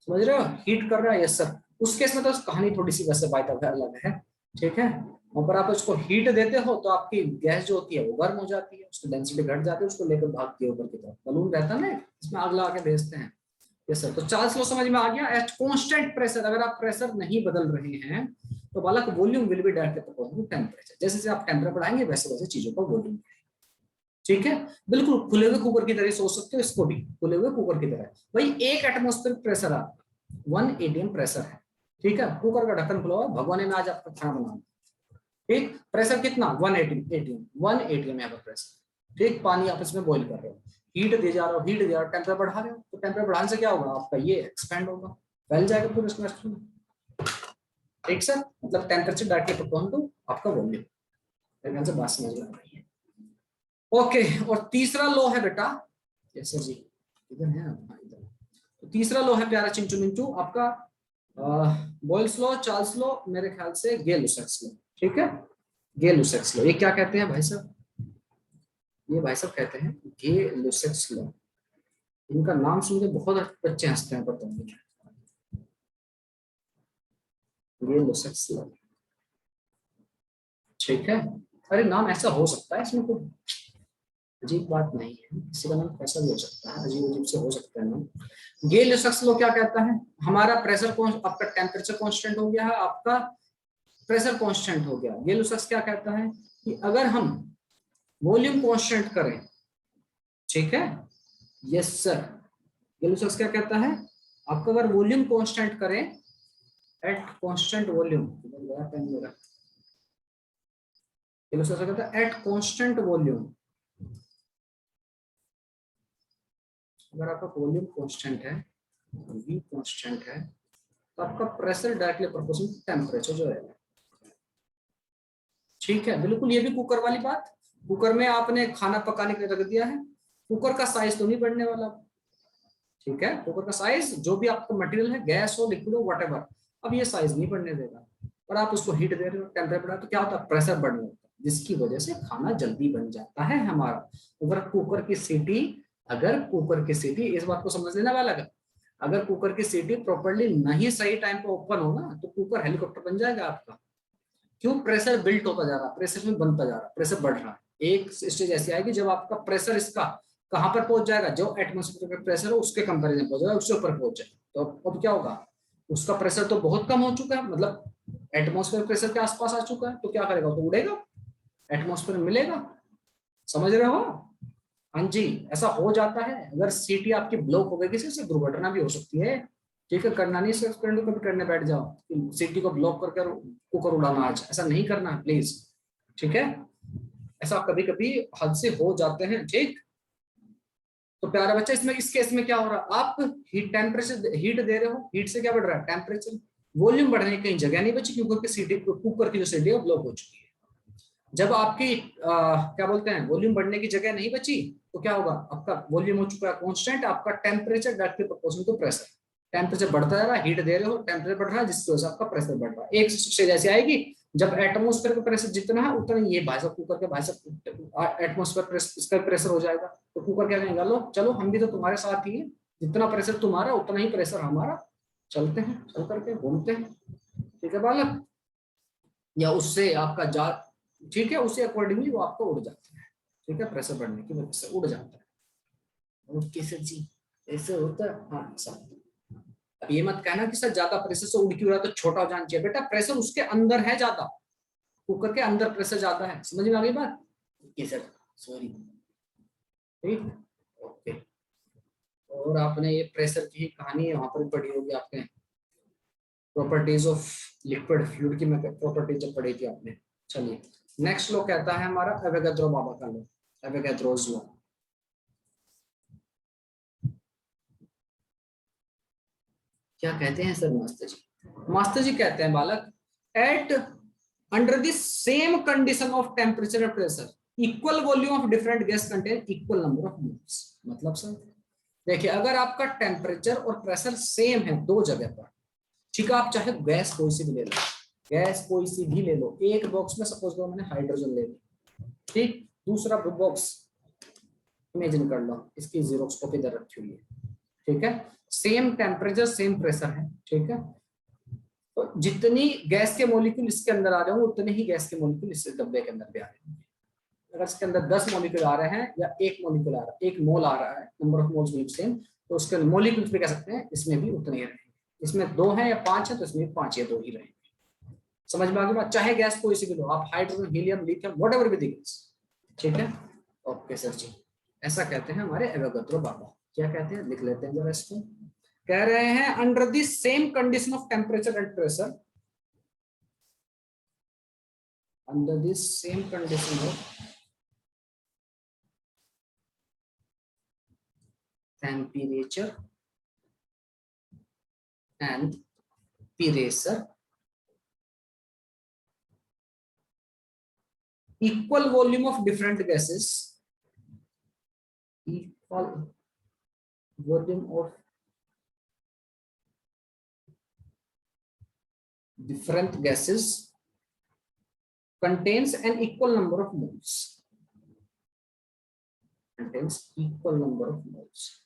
समझ रहे हो, हीट कर रहा है, यस सर। उस केस में तो कहानी थोड़ी सी वैसे बात अलग है। ठीक है, वहां पर आप उसको हीट देते हो तो आपकी गैस जो होती है वो गर्म हो जाती है, उसकी डेंसिटी घट जाती है, उसको लेकर भागती है ऊपर की तरफ, बलून रहता है ना इसमें आग लगा के भेजते हैं। Yes sir. तो चार्ल्स लॉ समझ में आ गया, एट कांस्टेंट प्रेशर, अगर आप प्रेशर नहीं बदल रहे हैं तो बालक volume will be directly proportional to temperature, जैसे जैसे आप टेम्परेचर बढ़ाएंगे वैसे वैसे चीजों का वॉल्यूम। ठीक है, बिल्कुल खुले हुए कुकर की तरह सोच सकते हो इसको भी, खुले हुए कुकर की तरह। भाई एक एटमॉस्फेरिक प्रेशर आपका 1 atm प्रेशर है, ठीक है, कुकर का ढक्कन खुला हुआ, भगवान ने आज आपका खाना बनाना, ठीक, प्रेशर कितना 1 atm 1 atm है प्रेशर। ठीक, पानी आप इसमें बॉईल कर रहे हो, हीट दे जा रहे हो, हीट दे जा रहे हो, टेम्परेचर बढ़ा रहे हो, तो टेम्परेचर बढ़ाने से क्या होगा, आपका ये एक्सपेंड होगा, फैल जाएगा पूरे सेमेस्टर में। ठीक सर, मतलब टेम्परेचर डायरेक्टली प्रोपोर्शनल टू आपका वॉल्यूम। मेरे ख्याल से बात समझ में आ रही है। ओके, और तीसरा लॉ है बेटा, यस जी, इधर है इधर। तो तीसरा लॉ है प्यारा चिंटू मिंटू आपका, बॉयल्स लॉ, चार्ल्स लॉ, मेरे ख्याल से गे लुसेक्स लॉ। ठीक है, गे लुसेक्स लॉ, ये क्या कहते हैं भाई साहब, ये भाई साहब कहते हैं गे लुसेक्स लॉ। इनका नाम सुन के बहुत बच्चे हंसते हैं, पता नहीं गे लुसेक्स लॉ। ठीक है, अरे नाम ऐसा हो सकता है, इसमें कोई अजीब बात नहीं है, किसी का नाम कैसा भी हो सकता है, अजीब अजीब से हो सकता है नाम। गे लुसेक्स लॉ क्या कहता है, हमारा प्रेशर आपका टेम्परेचर कांस्टेंट हो गया है, आपका प्रेशर कांस्टेंट हो गया। गे लुसेक्स क्या कहता है कि अगर हम वॉल्यूम कांस्टेंट करें, ठीक है, यस सर, गे लुसेक्स क्या कहता है, आपका अगर वॉल्यूम कांस्टेंट करें एट कांस्टेंट वॉल्यूम, गे लुसेक्स कहता है एट कांस्टेंट वॉल्यूम, अगर आपका वॉल्यूम कांस्टेंट है, वी कांस्टेंट है, तो आपका प्रेशर डायरेक्टली प्रोपोर्शनल टेम्परेचर जो है। ठीक है, बिल्कुल ये भी कुकर वाली बात, कुकर में आपने खाना पकाने के लिए रख दिया है, कुकर का साइज तो नहीं बढ़ने वाला, ठीक है, कुकर का साइज जो भी आपका मटेरियल है, गैस हो, लिक्विड हो, व्हाटएवर, अब ये साइज नहीं बढ़ने देगा, और आप उसको हीट दे रहे हो, टेम्परेचर बढ़ा, तो क्या होता है, प्रेशर बढ़ने लगता है, जिसकी वजह से खाना जल्दी बन जाता है हमारा। अगर कुकर की सीटी, इस बात को समझ लेना वाला, अगर कुकर की सीटी प्रॉपरली नहीं सही टाइम पे ओपन हो ना, तो कुकर हेलीकॉप्टर बन जाएगा आपका। क्यों? प्रेशर बिल्ट होता जा रहा है, प्रेशर में बनता जा रहा है, प्रेशर बढ़ रहा है। एक स्टेज ऐसी आएगी जब आपका प्रेशर इसका कहां पर पहुंच जाएगा, जो एटमॉस्फेयर का प्रेशर है उसके कंपैरिजन पहुंच जाएगा, उससे ऊपर पहुंच जाएगा, तो अब क्या होगा, उसका प्रेशर तो बहुत कम हो चुका है, मतलब एटमॉस्फेयर प्रेशर के आसपास आ चुका है, तो क्या करेगा, तो उड़ेगा, एटमॉस्फेयर में मिलेगा। समझ रहे हो? हाँ जी, ऐसा हो जाता है। अगर सीटी आपकी ब्लॉक हो गई किसी से, दुर्घटना भी हो सकती है। ठीक है, करना नहीं, इस एक्सपेरिमेंट को कभी करने बैठ जाओ, सीटी को ब्लॉक करके कुकर उड़ाना, आज ऐसा नहीं करना प्लीज। ठीक है, ऐसा कभी कभी हादसे हो जाते हैं। ठीक, तो प्यारा बच्चा, इसमें इस केस में क्या हो रहा है, आप हीट टेम्परेचर हीट दे रहे हो, हीट से क्या बढ़ रहा है, टेम्परेचर, वॉल्यूम बढ़ने की कहीं जगह नहीं बची, क्योंकि सीटी कुकर की जो सीटी है ब्लॉक हो चुकी है। जब आपकी क्या बोलते हैं, वॉल्यूम बढ़ने की जगह नहीं बची, तो क्या होगा, आपका वॉल्यूम हो चुका है कांस्टेंट, आपका temperature directly proportional to pressure, temperature बढ़ता जा रहा है, हीट दे रहे हो, टेम्परेचर बढ़ रहा है, जिसकी वजह से आपका प्रेशर बढ़ रहा है। एक स्टेज ऐसी आएगी जब एटमोस्फेयर का प्रेशर जितना है उतना ये भाई साहब कुकर के भाई साहब एटमोस्फेयर इसका प्रेशर हो जाएगा, तो कुकर क्या कहेगा, लो चलो हम भी तो तुम्हारे साथ ही है, जितना प्रेशर तुम्हारा उतना ही प्रेशर हमारा, चलते हैं, चल करके घूमते हैं। ठीक है बालक, या उससे आपका जा, ठीक है, उसी अकॉर्डिंगली वो आपको उड़ जाता है। ठीक है, प्रेशर बढ़ने की वजह से उड़ जाता है। ओके सर जी, ऐसे होता है। हाँ सर, अब ये मत कहना कि सर ज्यादा प्रेशर से उड़ क्यों रहा है, तो छोटा हो जाना चाहिए, बेटा प्रेशर उसके अंदर है ज्यादा, कुकर के अंदर प्रेशर ज्यादा है। समझ में आ गई बात? Okay sir, sorry. ठीक, ओके। और आपने ये प्रेशर की कहानी वहां पर पढ़ी होगी आपने, प्रॉपर्टीज ऑफ लिक्विड फ्लूइड की प्रॉपर्टीज जब पढ़ी थी आपने। चलिए, नेक्स्ट लॉ कहता है हमारा एवोगैड्रो बाबा का लॉ, एवोगैड्रोस लॉ। क्या कहते हैं sir master ji? Master ji कहते हैं बालक, at under the same condition of temperature and pressure equal volume of different gas contain equal number of moles. मतलब सर देखिए, अगर आपका टेम्परेचर और प्रेशर सेम है दो जगह पर, ठीक है, आप चाहे गैस कोई सी भी ले लो, गैस कोई सी भी ले लो, एक बॉक्स में सपोज करो मैंने हाइड्रोजन ले ली, ठीक, दूसरा बॉक्स इमेजिन कर लो, इसकी जीरोक्स कॉपी इधर रखी हुई है, ठीक है, सेम टेम्परेचर सेम प्रेशर है, ठीक है, तो जितनी गैस के मॉलिक्यूल इसके अंदर आ रहे होंगे उतने ही गैस के मॉलिक्यूल इस डब्बे के अंदर भी आ रहे होंगे। अगर इसके अंदर 10 मॉलिक्यूल आ रहे हैं या एक मॉलिक्यूल आ रहा है, एक मोल आ रहा है, number of moles will same, तो उसके मॉलिक्यूल्स भी कह सकते हैं इसमें भी उतने ही रहेंगे। इसमें 2 है या 5 है तो इसमें 5 या 2 ही रहेंगे। समझ में आ गई बात? चाहे गैस कोई सी भी लो आप, हाइड्रोजन, हीलियम, लिथियम, व्हाटएवर भी दी गैस। ठीक है, ओके सर जी, ऐसा कहते हैं हमारे एवोगैड्रो बाबा। क्या कहते हैं, लिख लेते हैं जरा इसको। कह रहे हैं under the same condition of temperature and pressure, under the same condition of temperature and pressure, equal volume of different gases, equal volume of different gases contains an equal number of moles, contains equal number of moles,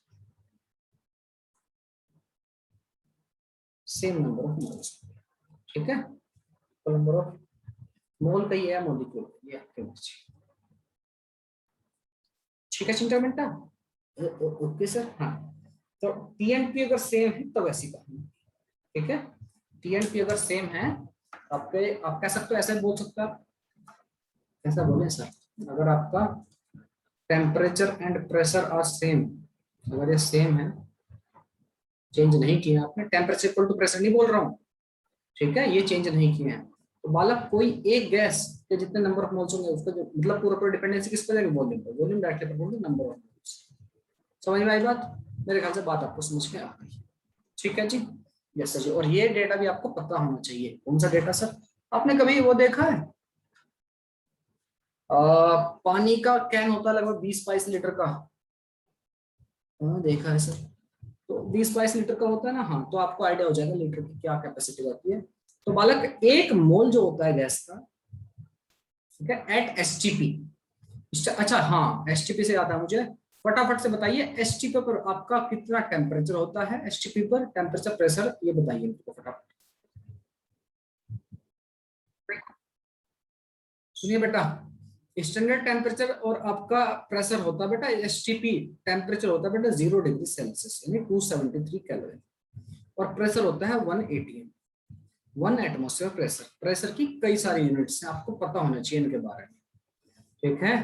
same number of moles। ठीक है, equal number of मोल का ये है, molecule ये आपके मर्जी। ठीक है चिंता मिनटा, ओके सर। हाँ, तो टी एंड पी अगर सेम है तो वैसी कहानी। ठीक है, टी एंड पी अगर सेम है, आप कह सकते हो, ऐसे बोल सकते हो आप, ऐसा बोले सर, अगर आपका temperature and pressure are same, अगर ये सेम है, चेंज नहीं किया आपने, टेम्परेचर इक्वल टू प्रेशर नहीं बोल रहा हूँ, ठीक है, ये चेंज नहीं किए हैं, तो बालक कोई एक गैस के जितने नंबर ऑफ मोल्स होंगे उसका जो मतलब पूरा डिपेंडेंसी किस पर जाएगी, वॉल्यूम पर, volume directly proportional to number of moles. समझ में आई बात? मेरे ख्याल से बात आपको समझ में आ गई। ठीक है जी, यस सर जी। और ये डेटा भी आपको पता होना चाहिए। कौन सा डेटा सर? आपने कभी वो देखा है, पानी का कैन होता है लगभग 20-22 लीटर का, हाँ देखा है सर, तो 20-22 लीटर का होता है ना, हाँ, तो आपको आइडिया हो जाएगा लीटर की क्या कैपेसिटी होती है। तो बालक एक मोल जो होता है गैस का, ठीक है, एट एसटीपी। अच्छा हाँ, एसटीपी से याद है मुझे, फटाफट से बताइए एसटीपी पर आपका कितना टेम्परेचर होता है, एसटीपी पर टेम्परेचर प्रेशर ये बताइए मुझको फटाफट। सुनिए बेटा, स्टैंडर्ड टेम्परेचर और आपका प्रेशर होता है बेटा, एसटीपी टेम्परेचर होता है बेटा 0 डिग्री सेल्सियस यानी 273 कैलोरी, और प्रेशर होता है 1 atm, 1 एटमोस्फेयर प्रेशर। प्रेशर की कई सारी यूनिट्स हैं, आपको पता होना चाहिए इनके बारे में, ठीक है।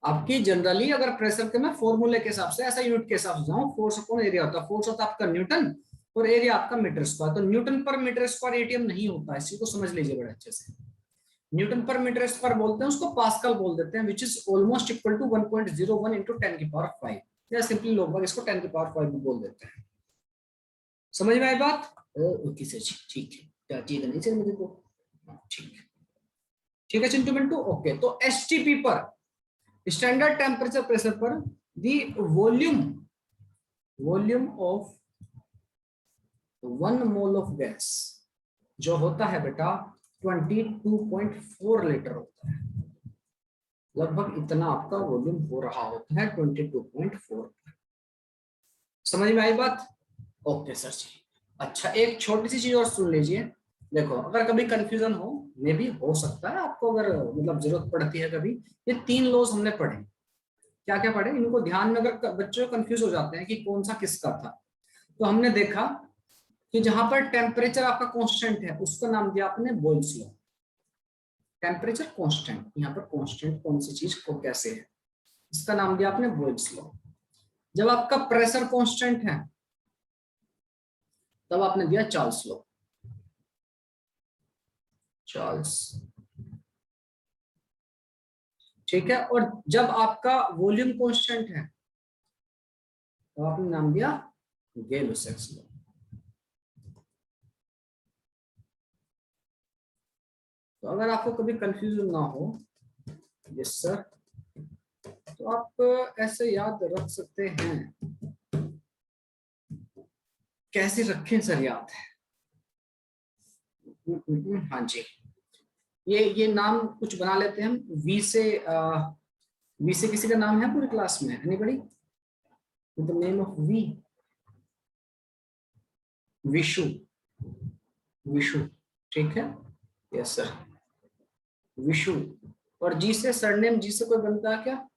आपकी जनरली अगर प्रेशर के मैं फॉर्मूले के हिसाब से ऐसा यूनिट के हिसाब से जाऊं, फोर्स अपॉन एरिया होता है, फोर्स होता है आपका न्यूटन और एरिया आपका मीटर स्क्वायर। तो न्यूटन पर मीटर स्क्वायर एटीएम नहीं होता, इसी को समझ लीजिए बड़े अच्छे से। न्यूटन पर मीटर स्क्वायर बोलते हैं उसको, पास्कल बोल देते हैं, which is almost equal to 1.01 into 10 की पावर 5, या सिंपली लोग इसको 10 की पावर 5 भी बोल देते हैं। समझ में आई बात? ओके सर, ठीक है, क्या चीज नहीं सर मुझे को, ठीक है, ठीक है चिंटू मिंटू, ओके। तो एसटीपी पर, स्टैंडर्ड टेम्परेचर प्रेशर पर, the volume of 1 mole of gas जो होता है बेटा 22.4 लीटर होता है, लगभग इतना आपका वॉल्यूम हो रहा होता है 22.4। समझ में आई बात? ओके सर जी। अच्छा, एक छोटी सी चीज और सुन लीजिए, देखो अगर कभी कंफ्यूजन हो, मे भी हो सकता है आपको, अगर मतलब जरूरत पड़ती है कभी, ये 3 लॉज हमने पढ़े, क्या क्या पढ़े इनको ध्यान में, अगर बच्चों कंफ्यूज हो जाते हैं कि कौन सा किसका था, तो हमने देखा कि जहां पर टेम्परेचर आपका कांस्टेंट है उसका नाम दिया आपने बॉयल्स लॉ। टेम्परेचर कांस्टेंट, यहाँ पर कांस्टेंट कौन सी चीज को कैसे है, इसका नाम दिया आपने बॉयल्स लॉ। जब आपका प्रेशर कांस्टेंट है तब आपने दिया चार्ल्स लॉ, चार्ल्स, ठीक है। और जब आपका वॉल्यूम कांस्टेंट है तो आपने नाम दिया गै-लुसैक्स लॉ। तो अगर आपको कभी कंफ्यूजन ना हो, यस सर, तो आप ऐसे याद रख सकते हैं। कैसे रखें सर याद? हाँ जी, ये नाम कुछ बना लेते हैं हम, वी से वी से किसी का नाम है पूरी क्लास में? Anybody with the name of V? Vishu, Vishu, ठीक है, यस सर, विशु। और जी से सरनेम, जी से कोई बनता है क्या?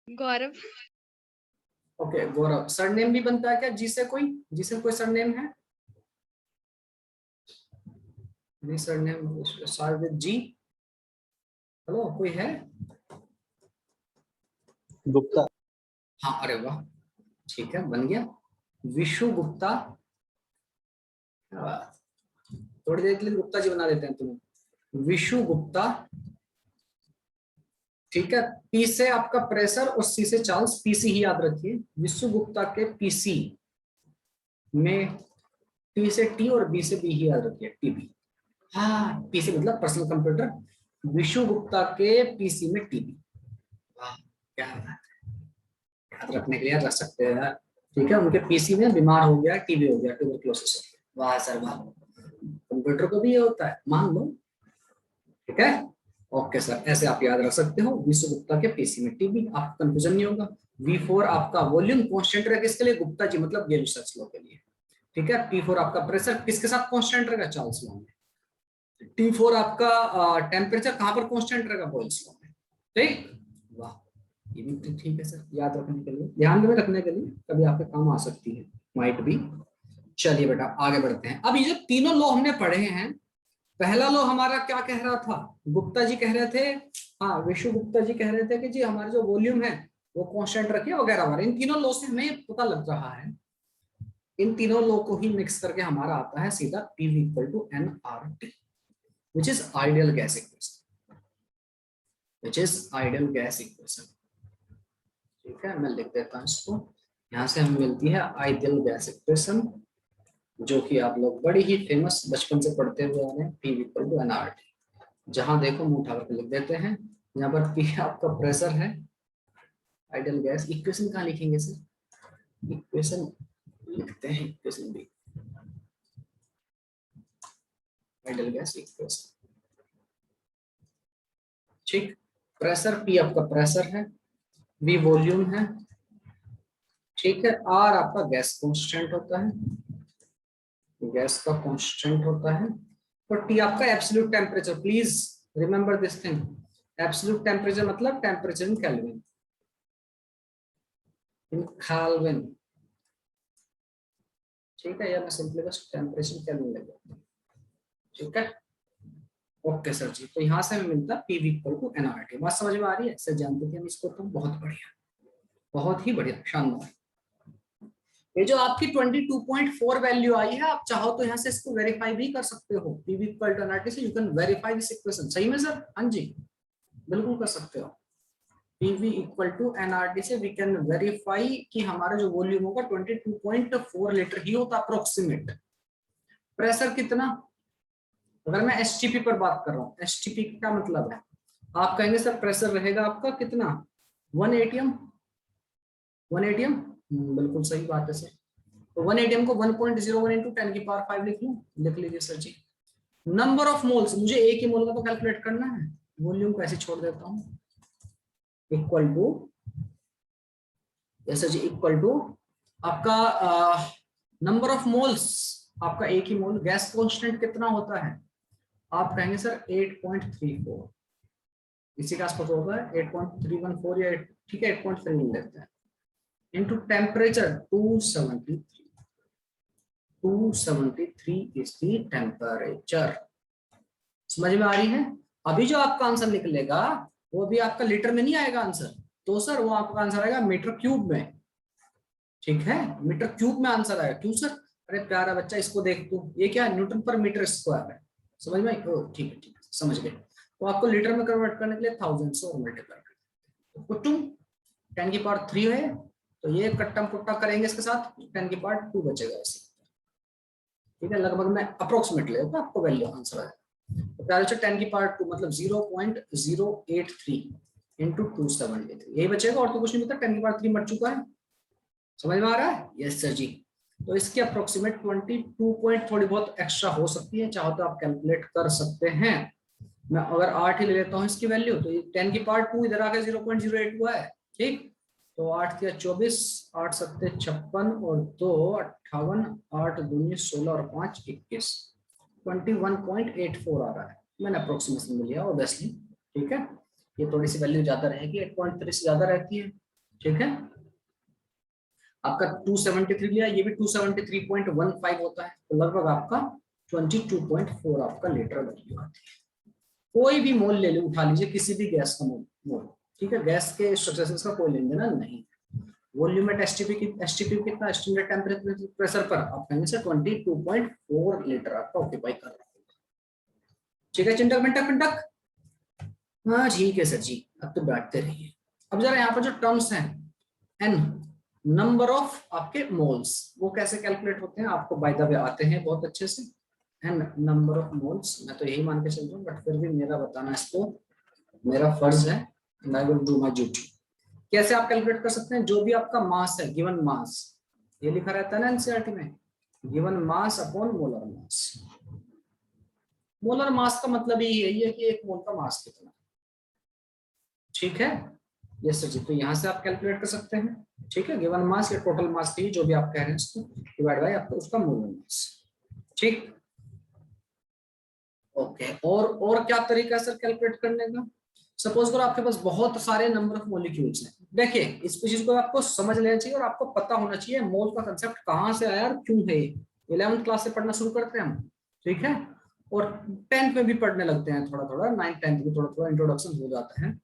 गौरव। ओके, गौरव। सरनेम भी बनता है क्या जी से कोई? जी से कोई सरनेम है? नहीं surname start with G, hello कोई है? गुप्ता। हाँ, अरे वाह, ठीक है, बन गया विशु गुप्ता। थोड़ी देर के लिए गुप्ता जी बना देते हैं तुम्हें, विशु गुप्ता, ठीक है। पी से आपका प्रेशर और सी से चार्ल्स, पीसी ही याद रखिए, विशु गुप्ता के पीसी में टी से टी और बी से बी ही याद रखिए, टीबी। हाँ, पीसी मतलब पर्सनल कंप्यूटर, विशु गुप्ता के पीसी में टीबी। वाह, क्या बात है, याद रखने के लिए रख सकते हैं यार, ठीक है। उनके पीसी में बीमार हो गया, टीबी हो गया, ट्यूबरक्लोसिस हो गया। वाह सर वाह, कंप्यूटर को भी ये होता है, मान लो, ठीक है। ओके सर, ऐसे आप याद रख सकते हो, विशु गुप्ता के पीसी में टीबी, आपको कंफ्यूजन नहीं होगा। V4 आपका वॉल्यूम कांस्टेंट रहेगा, किसके लिए? गुप्ता जी, मतलब गै-लुसैक्स लॉ के लिए, ठीक है। P4 आपका प्रेशर किसके साथ कांस्टेंट रहेगा? चार्ल्स लॉ में। T4 आपका टेम्परेचर कहां पर कांस्टेंट रहेगा? बॉयल्स लॉ में, ठीक। वाह, ये भी ठीक है सर, याद रखने के लिए, ध्यान में रखने के लिए, कभी आपके काम आ सकती है, माइट भी। चलिए बेटा आगे बढ़ते हैं। अब ये जो तीनों लॉ हमने पढ़े हैं, पहला लॉ हमारा क्या कह रहा था? गुप्ता जी कह रहे थे, हाँ विशु गुप्ता जी कह रहे थे कि जी हमारा जो वॉल्यूम है वो कांस्टेंट रखिए वगैरह वगैरह। इन तीनों लॉ से हमें पता लग रहा है, इन तीनों लॉ को ही मिक्स करके हमारा आता है सीधा P equal to nRT, which is ideal gas equation, which is ideal gas equation, ठीक है। मैं लिख देता हूँ इसको, यहाँ से हमें मिलती है आइडियल गैस इक्वेशन, जो कि आप लोग बड़ी ही फेमस बचपन से पढ़ते हुए आ रहे हैं, P इक्वल टू nRT। जहां देखो मुंह उठा करके लिख देते हैं, यहाँ पर P आपका प्रेशर है, आइडियल गैस इक्वेशन कहाँ लिखेंगे सर? इक्वेशन लिखते हैं, equation B, ideal gas equation. ठीक, प्रेशर पी आपका प्रेशर है, वी वॉल्यूम है, ठीक है, आर आपका गैस कांस्टेंट होता है, गैस का कांस्टेंट होता है, और टी आपका absolute temperature. Please remember this thing, absolute temperature मतलब temperature in kelvin, in kelvin, ठीक है, या मैं सिंपली बस टेम्परेचर केल्विन ले लेता हूं, ठीक है। ओके सर जी, तो यहाँ से हमें मिलता है पीवी इक्वल टू एनआरटी। बात समझ में आ रही है? सर जानते थे हम इसको, तो बहुत बढ़िया, बहुत ही बढ़िया, शानदार। ये जो आपकी 22.4 वैल्यू आई है, आप चाहो तो यहाँ से इसको वेरीफाई भी कर सकते हो, पीवी इक्वल टू एनआरटी से you can verify this equation. सही में सर? हाँ जी, बिल्कुल कर सकते हो। पीवी इक्वल टू एनआरटी से वी कैन वेरीफाई कि हमारा जो वॉल्यूम होगा 22.4 लीटर ही होता अप्रोक्सीमेट। प्रेशर कितना? अगर मैं एसटीपी पर बात कर रहा हूँ, एसटीपी का मतलब है, आप कहेंगे सर प्रेशर रहेगा आपका कितना, 1 एटीएम, 1 एटीएम, बिल्कुल सही बात है सर। तो 1 एटीएम को 1.01 इंटू 10 की पावर 5 लिख लूं, लिख लीजिए sir ji. Number of moles, मुझे एक ही मोल का तो कैलकुलेट करना है, वॉल्यूम को ऐसे छोड़ देता हूँ, equal to, sir ji, equal to आपका नंबर ऑफ मोल्स, आपका एक ही मोल, गैस कांस्टेंट कितना होता है, आप कहेंगे सर 8.34, इसी का आसपास होगा 8.314 या ठीक है 8.3 लेते हैं, into temperature 273 is the temperature. समझ में आ रही है? अभी जो आपका आंसर निकलेगा वो भी आपका लीटर में नहीं आएगा आंसर, तो सर वो आपका आंसर आएगा मीटर क्यूब में, ठीक है, मीटर क्यूब में आंसर आएगा। क्यों सर? अरे प्यारा बच्चा इसको देख तू, ये क्या है, न्यूटन पर मीटर स्क्वायर है, समझ में? ठीक है ठीक है, समझ गए। तो आपको लीटर में कन्वर्ट करने के लिए 1000 से मल्टीप्लाई कर, कुट्टू 10 की पावर 3 है, तो ये कट्टा पुट्टा करेंगे इसके साथ, 10 की पावर 2 बचेगा ऐसे, ठीक है, लगभग मैं अप्रोक्सीमेटली आपको वैल्यू आंसर आएगा। तो प्यारे बच्चा 10 की पावर 2 मतलब 0.083 इंटू 273, यही बचेगा, और तो कुछ नहीं बता, 10 की पावर 3 मर चुका है। समझ में आ रहा है? Yes sir ji. तो इसकी अप्रोक्सीमेट 22 पॉइंट थोड़ी बहुत एक्स्ट्रा हो सकती है, चाहो तो आप कैलकुलेट कर सकते हैं। मैं अगर 8 ही ले लेता हूँ इसकी वैल्यू, तो ये 10 की पावर 2 इधर आके 0.08 हुआ है, ठीक, तो 8 या 24, 8 सत्ते 56 और 2 58, 8 दूनी 16 और 5 21, 21.84 आ रहा है, मैंने अप्रोक्सीमेशन में लिया ऑब्वियसली, ठीक है। ये थोड़ी सी वैल्यू ज्यादा रहेगी, 8.3 से ज्यादा रहती है, ठीक है। आपका 273 लिया, ये भी 273.15 होता है, तो लगभग आपका 22.4 आपका लीटर वैल्यू आती है। कोई भी मोल ले लो, उठा लीजिए किसी भी गैस का मोल, ठीक है, गैस के स्ट्रक्चर का कोई लेन देना नहीं। वॉल्यूम एट एसटीपी कितना, एस्टिमेटेड टेंपरेचर प्रेशर पर आप कहेंगे सर 22.4 लीटर आपका ऑक्यूपाई कर रहा है, ठीक है। चिंटक मिंटक पिंटक, हाँ ठीक है सर जी, अब तो बैठते रहिए। अब जरा यहाँ पर जो टर्म्स हैं, एन नंबर ऑफ आपके मोल्स, वो कैसे कैलकुलेट होते हैं आपको बाय द वे आते हैं बहुत अच्छे से, एन नंबर ऑफ मोल्स, मैं तो यही मान के चल रहा हूँ, बट फिर भी मेरा बताना इसको मेरा फर्ज है, and I will do my duty. कैसे आप कैलकुलेट कर सकते हैं? जो भी आपका मास है, गिवन मास, ये लिखा रहता है ना एनसीईआरटी में, given mass upon molar mass. Molar mass का मतलब यही है कि एक मोल का मास कितना, ठीक है। यस सर जी, तो यहां से आप कैलकुलेट कर सकते हैं, ठीक है, गिवन मास या टोटल मास की जो भी आप कह रहे हैं इसको डिवाइड बाय आपका उसका मोलर मास, ठीक। ओके, और क्या तरीका है सर कैलकुलेट करने का? सपोज करो आपके पास बहुत सारे नंबर ऑफ मॉलिक्यूल्स हैं, देखिए इस चीज को आपको समझ लेना चाहिए और आपको पता होना चाहिए मोल का कंसेप्ट कहाँ से आया और क्यों है। 11th क्लास से पढ़ना शुरू करते हैं हम, ठीक है, और 10th में भी पढ़ने लगते हैं थोड़ा थोड़ा, 9th 10th में थोड़ा थोड़ा इंट्रोडक्शन हो जाता है।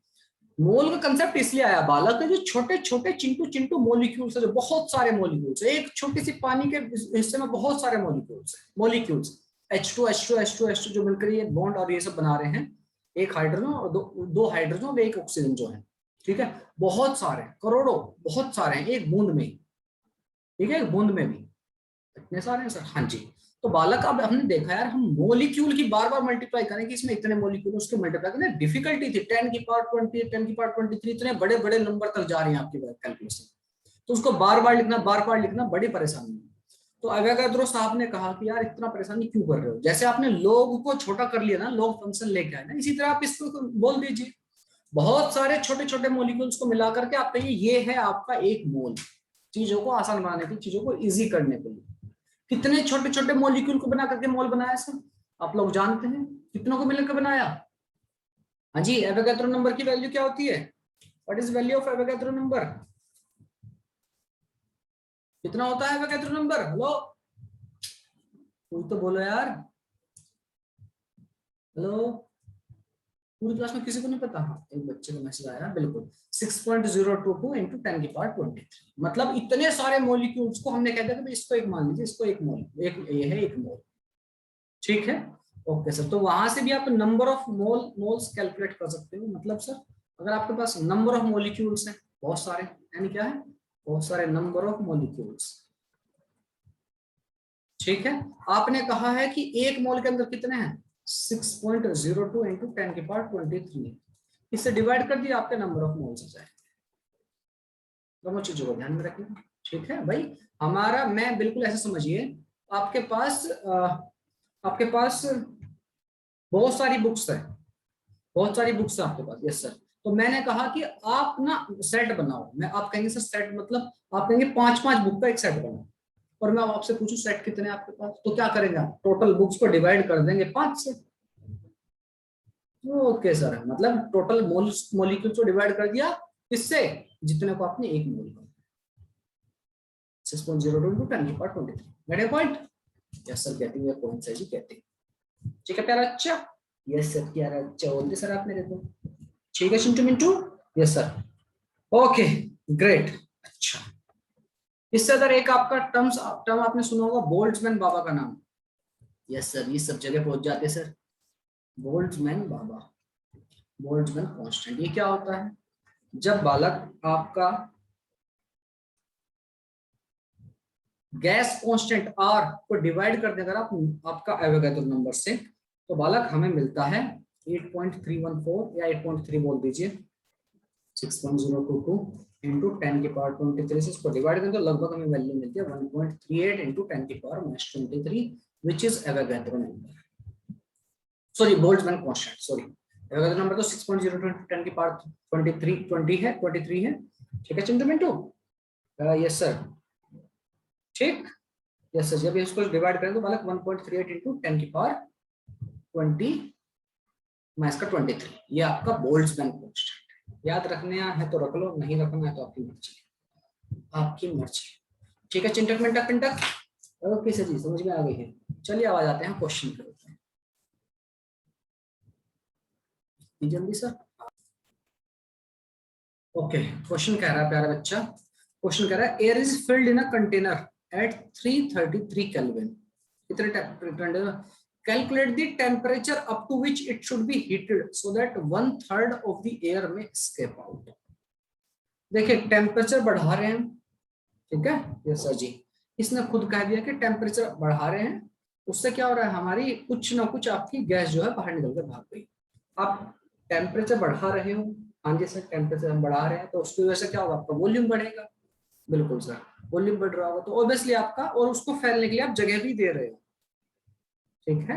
मोल का कंसेप्ट इसलिए आया, बालक है जो छोटे छोटे चिंटू चिंटू मॉलिक्यूल्स है, जो बहुत सारे मॉलिक्यूल्स, एक छोटी सी पानी के हिस्से में बहुत सारे molecules H2 H2 H2 H2 जो मिलकर ये बॉन्ड और ये सब बना रहे हैं, एक हाइड्रोजन और दो हाइड्रोजन और एक ऑक्सीजन जो है, ठीक है, बहुत सारे करोड़ों, बहुत सारे हैं एक बूंद में, ठीक है, एक बूंद में भी इतने सारे हैं सर। हाँ जी, तो बालक अब हमने देखा यार, हम मोलिक्यूल की बार बार मल्टीप्लाई करें कि इसमें इतने मोलिक्यूल, उसके मल्टीप्लाई करने डिफिकल्टी थी, 10 की पावर 20, 10 की पावर 23, इतने बड़े बड़े नंबर तक जा रही है आपकी कैलकुलेशन। तो उसको बार बार लिखना बड़ी परेशानी है। तो अवोगाद्रो साहब ने कहा कि यार इतना परेशानी क्यों कर रहे हो, जैसे आपने लोग को छोटा कर लिया ना, लोग फंक्शन लेके आए ना, इसी तरह आप इसको बोल दीजिए बहुत सारे छोटे छोटे मॉलिक्यूल्स को मिला करके आप कहिए ये है आपका एक मोल। चीजों को आसान बनाने की, चीजों को इजी करने के लिए कितने छोटे छोटे मॉलिक्यूल को बना करके मोल बनाया सर, आप लोग जानते हैं कितनों को मिलकर बनाया। हाँ जी, एवोगाद्रो नंबर की वैल्यू क्या होती है, what is value of Avogadro number, कितना होता है एवोगाद्रो नंबर, हेलो कोई तो बोलो यार, हेलो पूरी क्लास में किसी को नहीं पता, हाँ एक बच्चे का मैसेज आया बिल्कुल 6.022 इंटू 10 की पावर 23, मतलब इतने सारे मॉलिक्यूल्स को हमने कह दिया कि इसको एक मान लीजिए, इसको एक मोल, एक ये है एक मोल, ठीक है। ओके सर, तो वहां से भी आप नंबर ऑफ मोल्स कैलकुलेट कर सकते हो, मतलब सर अगर आपके पास नंबर ऑफ मॉलिक्यूल्स हैं बहुत सारे, यानी क्या है बहुत सारे नंबर ऑफ मॉलिक्यूल्स, ठीक है। आपने कहा है कि एक मोल के अंदर कितने हैं 6.02 इंटू 10 की पावर 23, इससे डिवाइड कर दिया आपके नंबर ऑफ मोल्स हो जाए, दोनों चीजों को ध्यान में रखिए, ठीक है भाई। हमारा मैं बिल्कुल ऐसे समझिए, आपके पास बहुत सारी बुक्स है, बहुत सारी बुक्स है आपके पास, यस सर। तो मैंने कहा कि आप ना सेट बनाओ, मैं आप कहेंगे सर सेट मतलब आप कहेंगे 5-5 बुक का एक सेट बनाओ, और मैं आपसे पूछूं सेट कितने आपके पास, तो क्या करेंगे आप टोटल बुक्स को डिवाइड कर देंगे 5 से। ओके सर, मतलब टोटल मॉलिक्यूल को डिवाइड कर दिया इससे जितने को आपने एक मोल कर 6.02 into 10 की power 23, get your point, yes sir getting your point, sir ji getting, ठीक है प्यारा अच्छा, यस सर प्यारा अच्छा बोलते सर आप मेरे को, ठीक है Chintu Mintu, yes sir, okay great, अच्छा। इससे अगर एक आपका टर्म आपने सुना होगा बोल्ट्जमैन बाबा का नाम, यस सर ये सब जगह पहुंच जाते सर, बोल्ट्जमैन बाबा, बोल्ट्जमैन कांस्टेंट, ये क्या होता है, जब बालक आपका गैस कांस्टेंट आर को डिवाइड कर देगा आप आपका एवोगाद्रो नंबर से, तो बालक हमें मिलता है 8.314 या 8.3 बोल दीजिए, 6.022 इंटू 10 की पावर 23 से इसको डिवाइड करें तो लगभग हमें वैल्यू मिलती है 1.38 इंटू 10 की power -23 which is Avogadro number, sorry Boltzmann constant, sorry Avogadro number तो 6.022 इंटू 10 की पावर 23 है, ठीक है चिंटू मिंटू, यस सर, ठीक, यस सर, जब इसको डिवाइड करें तो बालक 1.38 इंटू 10 की पावर 20 माइनस का 23, ये आपका बोल्ट्जमैन कांस्टेंट, याद रखने है तो रख लो, नहीं रखना है तो आपकी मर्जी, आपकी मर्जी, ठीक है चिंटक मिंटक पिंटक, ओके सर जी समझ में आ गई है। चलिए आवाज आते हैं क्वेश्चन पे, जल्दी सर, ओके क्वेश्चन कह रहा है प्यारा बच्चा, क्वेश्चन कह रहा है air is filled in a container at 333 kelvin, कितने temperature, calculate the temperature up to which it should be heated so that 1/3 of the air may escape out। देखिए टेम्परेचर बढ़ा रहे हैं, ठीक है यस सर जी, इसने खुद कह दिया कि टेम्परेचर बढ़ा रहे हैं, उससे क्या हो रहा है हमारी कुछ ना कुछ आपकी गैस जो है बाहर निकल कर भाग गई, आप टेम्परेचर बढ़ा रहे हो, हाँ जी सर टेम्परेचर हम बढ़ा रहे हैं तो उसकी वजह से क्या होगा आपका वॉल्यूम बढ़ेगा, बिल्कुल सर वॉल्यूम बढ़ रहा होगा तो ऑब्वियसली आपका, और उसको फैलने के लिए आप जगह भी दे रहे हो, ठीक है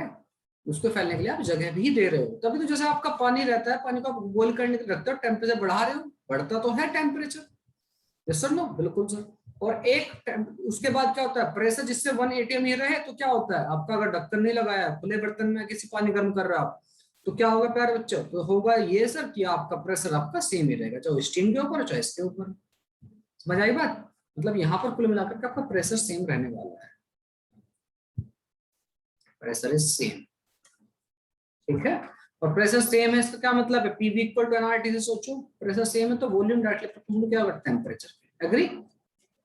उसको फैलने के लिए आप जगह भी दे रहे हो, तभी तो जैसे आपका पानी रहता है, पानी को आप बॉईल करने के लिए रखते हो, टेम्परेचर बढ़ा रहे हो, बढ़ता तो है टेम्परेचर, यस सर नो बिल्कुल सर, और एक उसके बाद क्या होता है प्रेशर जिससे 1 atm ही रहे तो क्या होता है आपका, अगर ढक्कन नहीं लगाया खुले बर्तन में किसी पानी गर्म कर रहे हो आप, तो क्या होगा प्यारे बच्चों, तो होगा ये सर कि आपका प्रेशर आपका सेम ही रहेगा, चाहे स्टीम के ऊपर चाहे इसके ऊपर, समझ आई बात, मतलब यहाँ पर कुल मिलाकर आपका प्रेशर सेम रहने वाला है, प्रेशर इज सेम, ठीक है, और प्रेशर सेम है इसका क्या मतलब है पीवी इक्वल टू एनआरटी से सोचो, प्रेशर सेम है तो वॉल्यूम डायरेक्टली प्रोपोर्शनल क्या होगा टेम्परेचर, एग्री,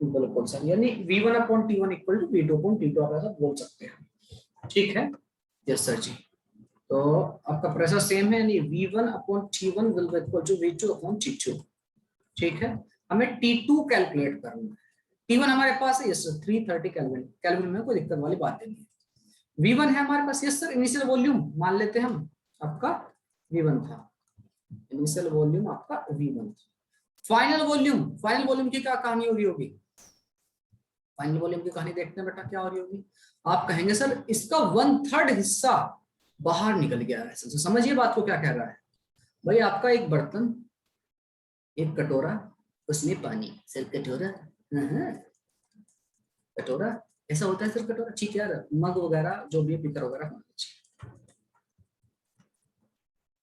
बिल्कुल सर, यानी V1 upon T1 equal to V2 upon T2 आप ऐसा बोल सकते हैं, ठीक है यस सर जी, तो आपका प्रेशर सेम है यानी V1 upon T1 will be equal to V2 upon T2, ठीक है, हमें T2 कैलकुलेट करना है, T1 हमारे पास है यस सर 330 केल्विन, केल्विन में कोई दिक्कत वाली बात नहीं है, V1 है हमारे पास यस सर इनिशियल वॉल्यूम मान लेते हैं हम आपका V1 था, इनिशियल वॉल्यूम आपका V1 था, फाइनल वॉल्यूम की क्या कहानी हो रही होगी? फाइनल वॉल्यूम की कहानी देखते हैं बेटा क्या हो रही होगी। आप कहेंगे सर इसका 1/3 हिस्सा बाहर निकल गया है। समझिए बात को क्या कह रहा है भाई। आपका एक बर्तन, एक कटोरा, उसमें पानी। सर कटोरा, कटोरा ऐसा होता है सर कटोरा, ठीक है यार, मग वगैरह जो भी पीकर वगैरह होना चाहिए,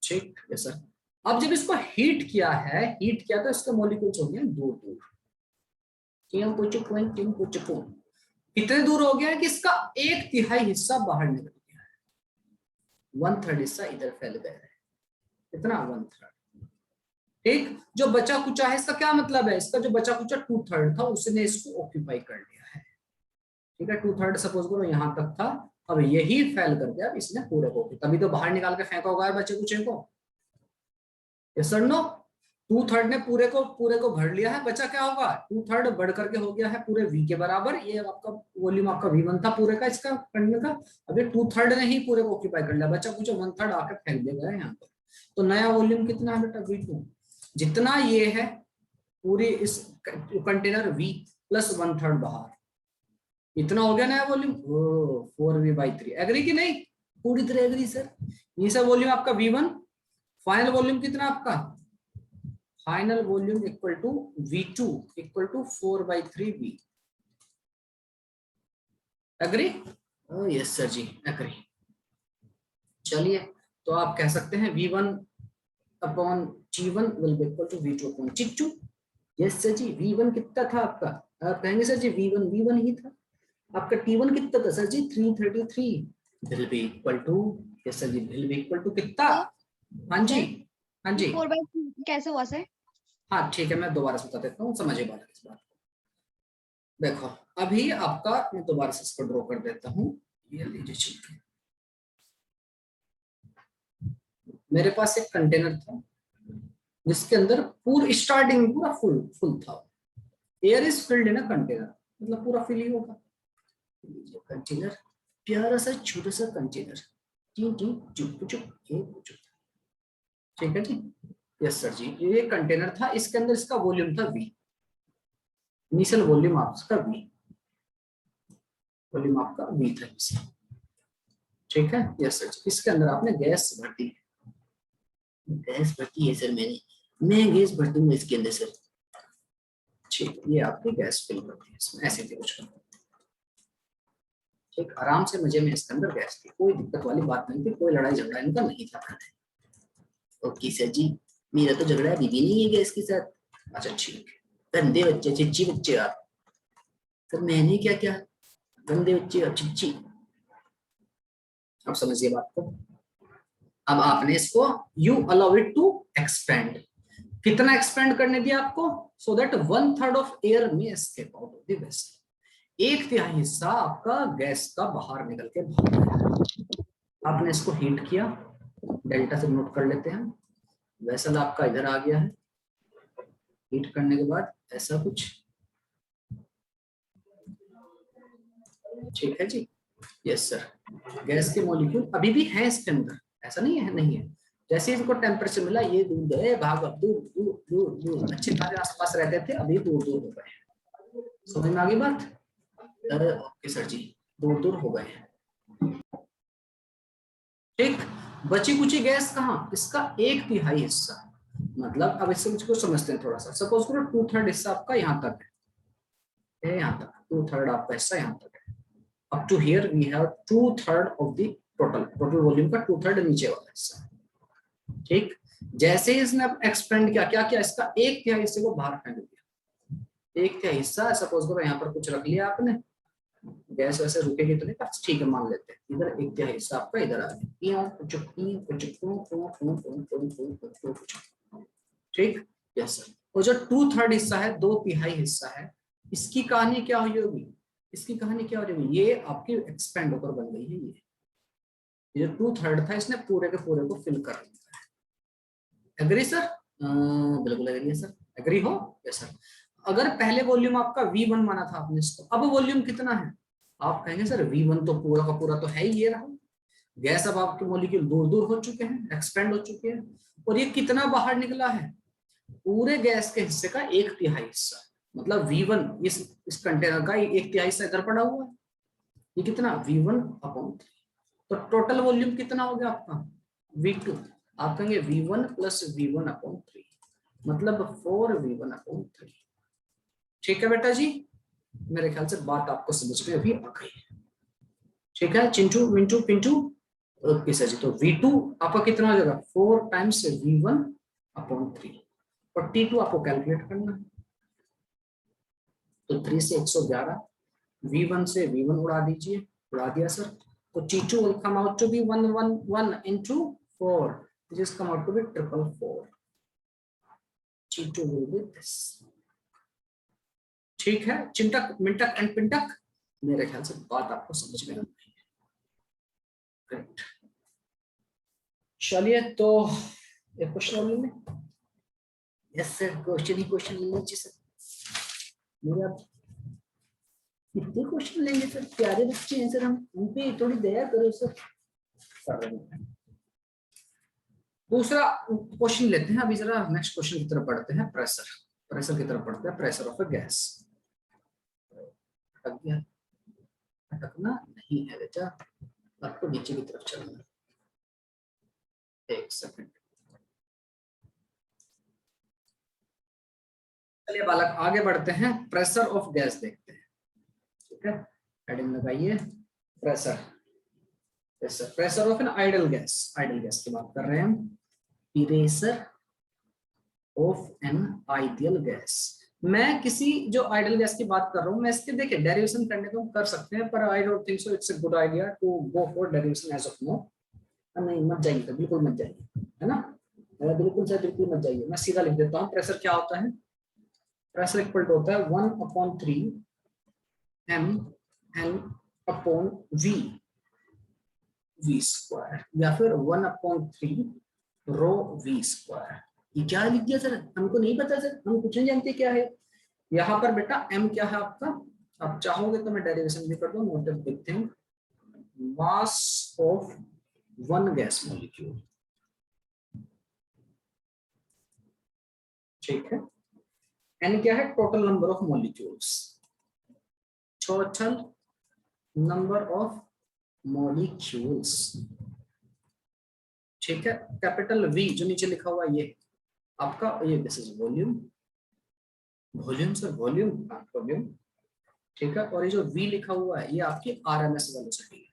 ठीक है सर। अब जब इसको हीट किया तो इसके मॉलिक्यूल्स हो गए दूर दूर, कितने दूर हो गया है कि इसका 1/3 हिस्सा बाहर निकल गया है, 1/3 हिस्सा इधर फैल गया है। कितना? 1/3। ठीक, जो बचा कुचा है इसका क्या मतलब है? इसका जो बचा कुचा 2/3 था उसने इसको ऑक्यूपाई कर लिया है। ठीक है, 2/3 सपोज करो यहाँ तक था, अब यही फैल कर गया, इसने पूरे को, तभी तो बाहर निकाल के फेंका होगा बचे कुचे को। यस और नो? 2/3 ने पूरे को भर लिया है, बचा क्या होगा? 2/3 बढ़ करके हो गया है पूरे v के बराबर। ये आपका वॉल्यूम आपका v1 था पूरे का, इसका कंटेनर का। अब ये 2/3 ने ही पूरे को ऑक्यूपाई कर लिया, बचा कुछ 1/3 आकर फेंक दिया गया यहाँ पर। तो नया वॉल्यूम कितना है बेटा? v2। जितना ये है पूरी इस कंटेनर v प्लस 1/3 बाहर, इतना हो गया नया वॉल्यूम। 4v/3। एग्री कि नहीं? पूरी तरह एग्री सर। ये सब वॉल्यूम आपका v1। फाइनल वॉल्यूम कितना आपका? Final volume equal to v2 equal to 4/3v। Agree? Yes sir ji, agree. चलिए, तो आप कह सकते हैं v1 upon g1 will be equal to v2 upon g2। Yes sir ji, v1 कितना था आपका? आप कहेंगे सर जी v1 ही था। आपका t1 कितना था sir ji? 333 will be equal to, yes sir ji, will be equal to कितना? हाँ जी, हाँ जी, 4/3 कैसे हुआ सर? हाँ ठीक है, मैं दोबारा से बता देता हूँ, समझिए बात इस बात को। देखो अभी आपका, मैं दोबारा से इसको ड्रॉ कर देता हूँ। ये लीजिए, ठीक है, मेरे पास एक कंटेनर था जिसके अंदर पूरी स्टार्टिंग पूरा फुल था। Air is filled in a container, मतलब पूरा फिल ही होगा। कंटेनर, प्यारा सा छोटा सा कंटेनर, ठीक है जी। यस सर जी, ये कंटेनर था, इसके अंदर इसका वॉल्यूम था v। इनिशियल वॉल्यूम आपका v, वॉल्यूम आपका v था इसे, ठीक है। यस सर जी, इसके अंदर आपने गैस भर दी। गैस भरती है सर, मैं गैस भर दूंगा इसके अंदर सर। ठीक, ये आपकी गैस फिल करती है इसमें, ऐसे भी कुछ करते, ठीक, आराम से मजे में इसके अंदर गैस थी, कोई दिक्कत वाली बात नहीं थी, कोई लड़ाई झगड़ा इनका नहीं था। ओके सर जी, मेरा तो झगड़ा अभी भी नहीं है गैस के साथ। अच्छा ठीक है, गंदे बच्चे, चिच्ची बच्चे आप। सर मैंने क्या क्या? गंदे बच्चे और चिच्ची। अब समझिए बात को। अब आपने इसको you allow it to expand. कितना एक्सपेंड करने दिया आपको? सो दैट 1/3 ऑफ एयर में escape out of the vessel. 1/3 हिस्सा आपका गैस का बाहर निकल के भाग गया। आपने इसको हीट किया, डेल्टा से नोट कर लेते हैं। वेसल आपका इधर आ गया है, हीट करने के बाद ऐसा कुछ, ठीक है जी। यस सर, गैस के मॉलिक्यूल अभी भी है इसके अंदर, ऐसा नहीं है, नहीं है। जैसे इसको टेम्परेचर मिला, ये दूर गए, भाग, अब दूर दूर दूर दूर, अच्छे खासे आसपास रहते थे, अभी दूर दूर हो गए। समझ में आ गई बात? ओके सर जी, दूर दूर हो गए हैं, ठीक। बची कुची गैस कहाँ? इसका 1/3 हिस्सा, मतलब अब इससे मुझको समझते हैं थोड़ा सा। सपोज करो 2/3 हिस्सा आपका यहाँ तक है, यहाँ तक 2/3 आपका हिस्सा यहाँ तक है। up to here we have 2/3 of the total volume का 2/3 नीचे वाला हिस्सा, ठीक। जैसे इसने एक्सपेंड किया, क्या किया? इसका 1/3 हिस्से को बाहर फेंक दिया। 1/3 हिस्सा सपोज करो यहाँ पर कुछ रख लिया आपने, गैस वैसे रुकेगी तो नहीं, ठीक है मान लेते हैं। इधर 1/3 हिस्सा आपका इधर आ गया, ठीक। यस सर, और जो 2/3 हिस्सा है, 2/3 हिस्सा है, इसकी कहानी क्या हुई होगी? इसकी कहानी क्या हो रही है? ये आपकी एक्सपेंड होकर बन गई है। ये 2/3 था, इसने पूरे के पूरे को फिल कर लिया है। Agree sir? बिल्कुल एग्री सर, एग्री हो? Yes sir. अगर पहले वॉल्यूम आपका v1 माना था आपने इसको, अब वॉल्यूम कितना है? आप कहेंगे सर v1 तो पूरा का पूरा तो है ही, ये रहा गैस। अब आपके मॉलिक्यूल दूर दूर हो चुके हैं, एक्सपेंड हो चुके हैं, और ये कितना बाहर निकला है? पूरे गैस के हिस्से का 1/3 हिस्सा, मतलब V1 इस कंटेनर का 1/3 हिस्सा इधर पड़ा हुआ है, ये कितना V1/3। तो टोटल वॉल्यूम कितना हो गया आपका V2, आप कहेंगे V1 + V1/3, मतलब 4V1/3। ठीक है बेटा जी, मेरे ख्याल से बात आपको समझ में अभी आ गई है। ठीक है चिंटू मिंटू पिंटू, ओके सर जी। तो V2 आपका कितना हो जाएगा 4 टाइम्स V1/3, और T2 आपको कैलकुलेट करना है। तो 3 से 111, V1 से V1 उड़ा दीजिए, उड़ा दिया सर। तो T2 will come out to be 111 into 4, which is come out to be 444. T2 will be this. ठीक है चिंटक मिंटक एंड पिंटक, मेरे ख्याल से बात आपको समझ में आ गई है। ग्रेट, चलिए तो एक क्वेश्चन और लेंगे। यस सर, क्वेश्चन ही क्वेश्चन ले लीजिए सर। मेरे आप कितने क्वेश्चन लेंगे सर, प्यारे बच्चे हैं सर, हम उन पे थोड़ी दया करो सर। दूसरा क्वेश्चन लेते हैं अभी, जरा नेक्स्ट क्वेश्चन की तरफ बढ़ते हैं। प्रेशर, प्रेशर की तरफ बढ़ते हैं। प्रेशर ऑफ अ गैस, अटक गया, अटकना नहीं है बेटा, आपको नीचे की तरफ चलना है। एक सेकंड, चलिए बालक आगे बढ़ते हैं, प्रेशर ऑफ गैस देखते हैं। ठीक है, हेडिंग लगाइए pressure. Pressure, pressure of an ideal gas, ideal gas की बात कर रहे हैं हम। Pressure of an ideal gas, मैं किसी जो आइडल गैस की बात कर रहा हूँ, मैं इसके देखिए डेरिवेशन करने को हम कर सकते हैं, पर I don't think so it's a good idea to go for derivation as of no. नहीं मत जाइए, तो बिल्कुल मत जाइए, है ना, बिल्कुल सर बिल्कुल मत जाइए। मैं सीधा लिख देता हूँ, प्रेशर क्या होता है, प्रेशर इक्वल टू होता है 1/3 mn/v v², या फिर 1/3 ρv²। ये क्या लिख दिया सर, हमको नहीं पता सर, हम कुछ नहीं जानते क्या है। यहाँ पर बेटा m क्या है आपका, आप चाहोगे तो मैं डेरिवेशन भी कर दूं, not a big thing. Mass of one gas molecule, ठीक है। n क्या है, total number of molecules, total number of molecules, ठीक है। कैपिटल V जो नीचे लिखा हुआ है ये आपका, ये this is volume, volume sir volume, volume, ठीक है। और ये जो V लिखा हुआ है ये आपकी RMS वेलोसिटी है,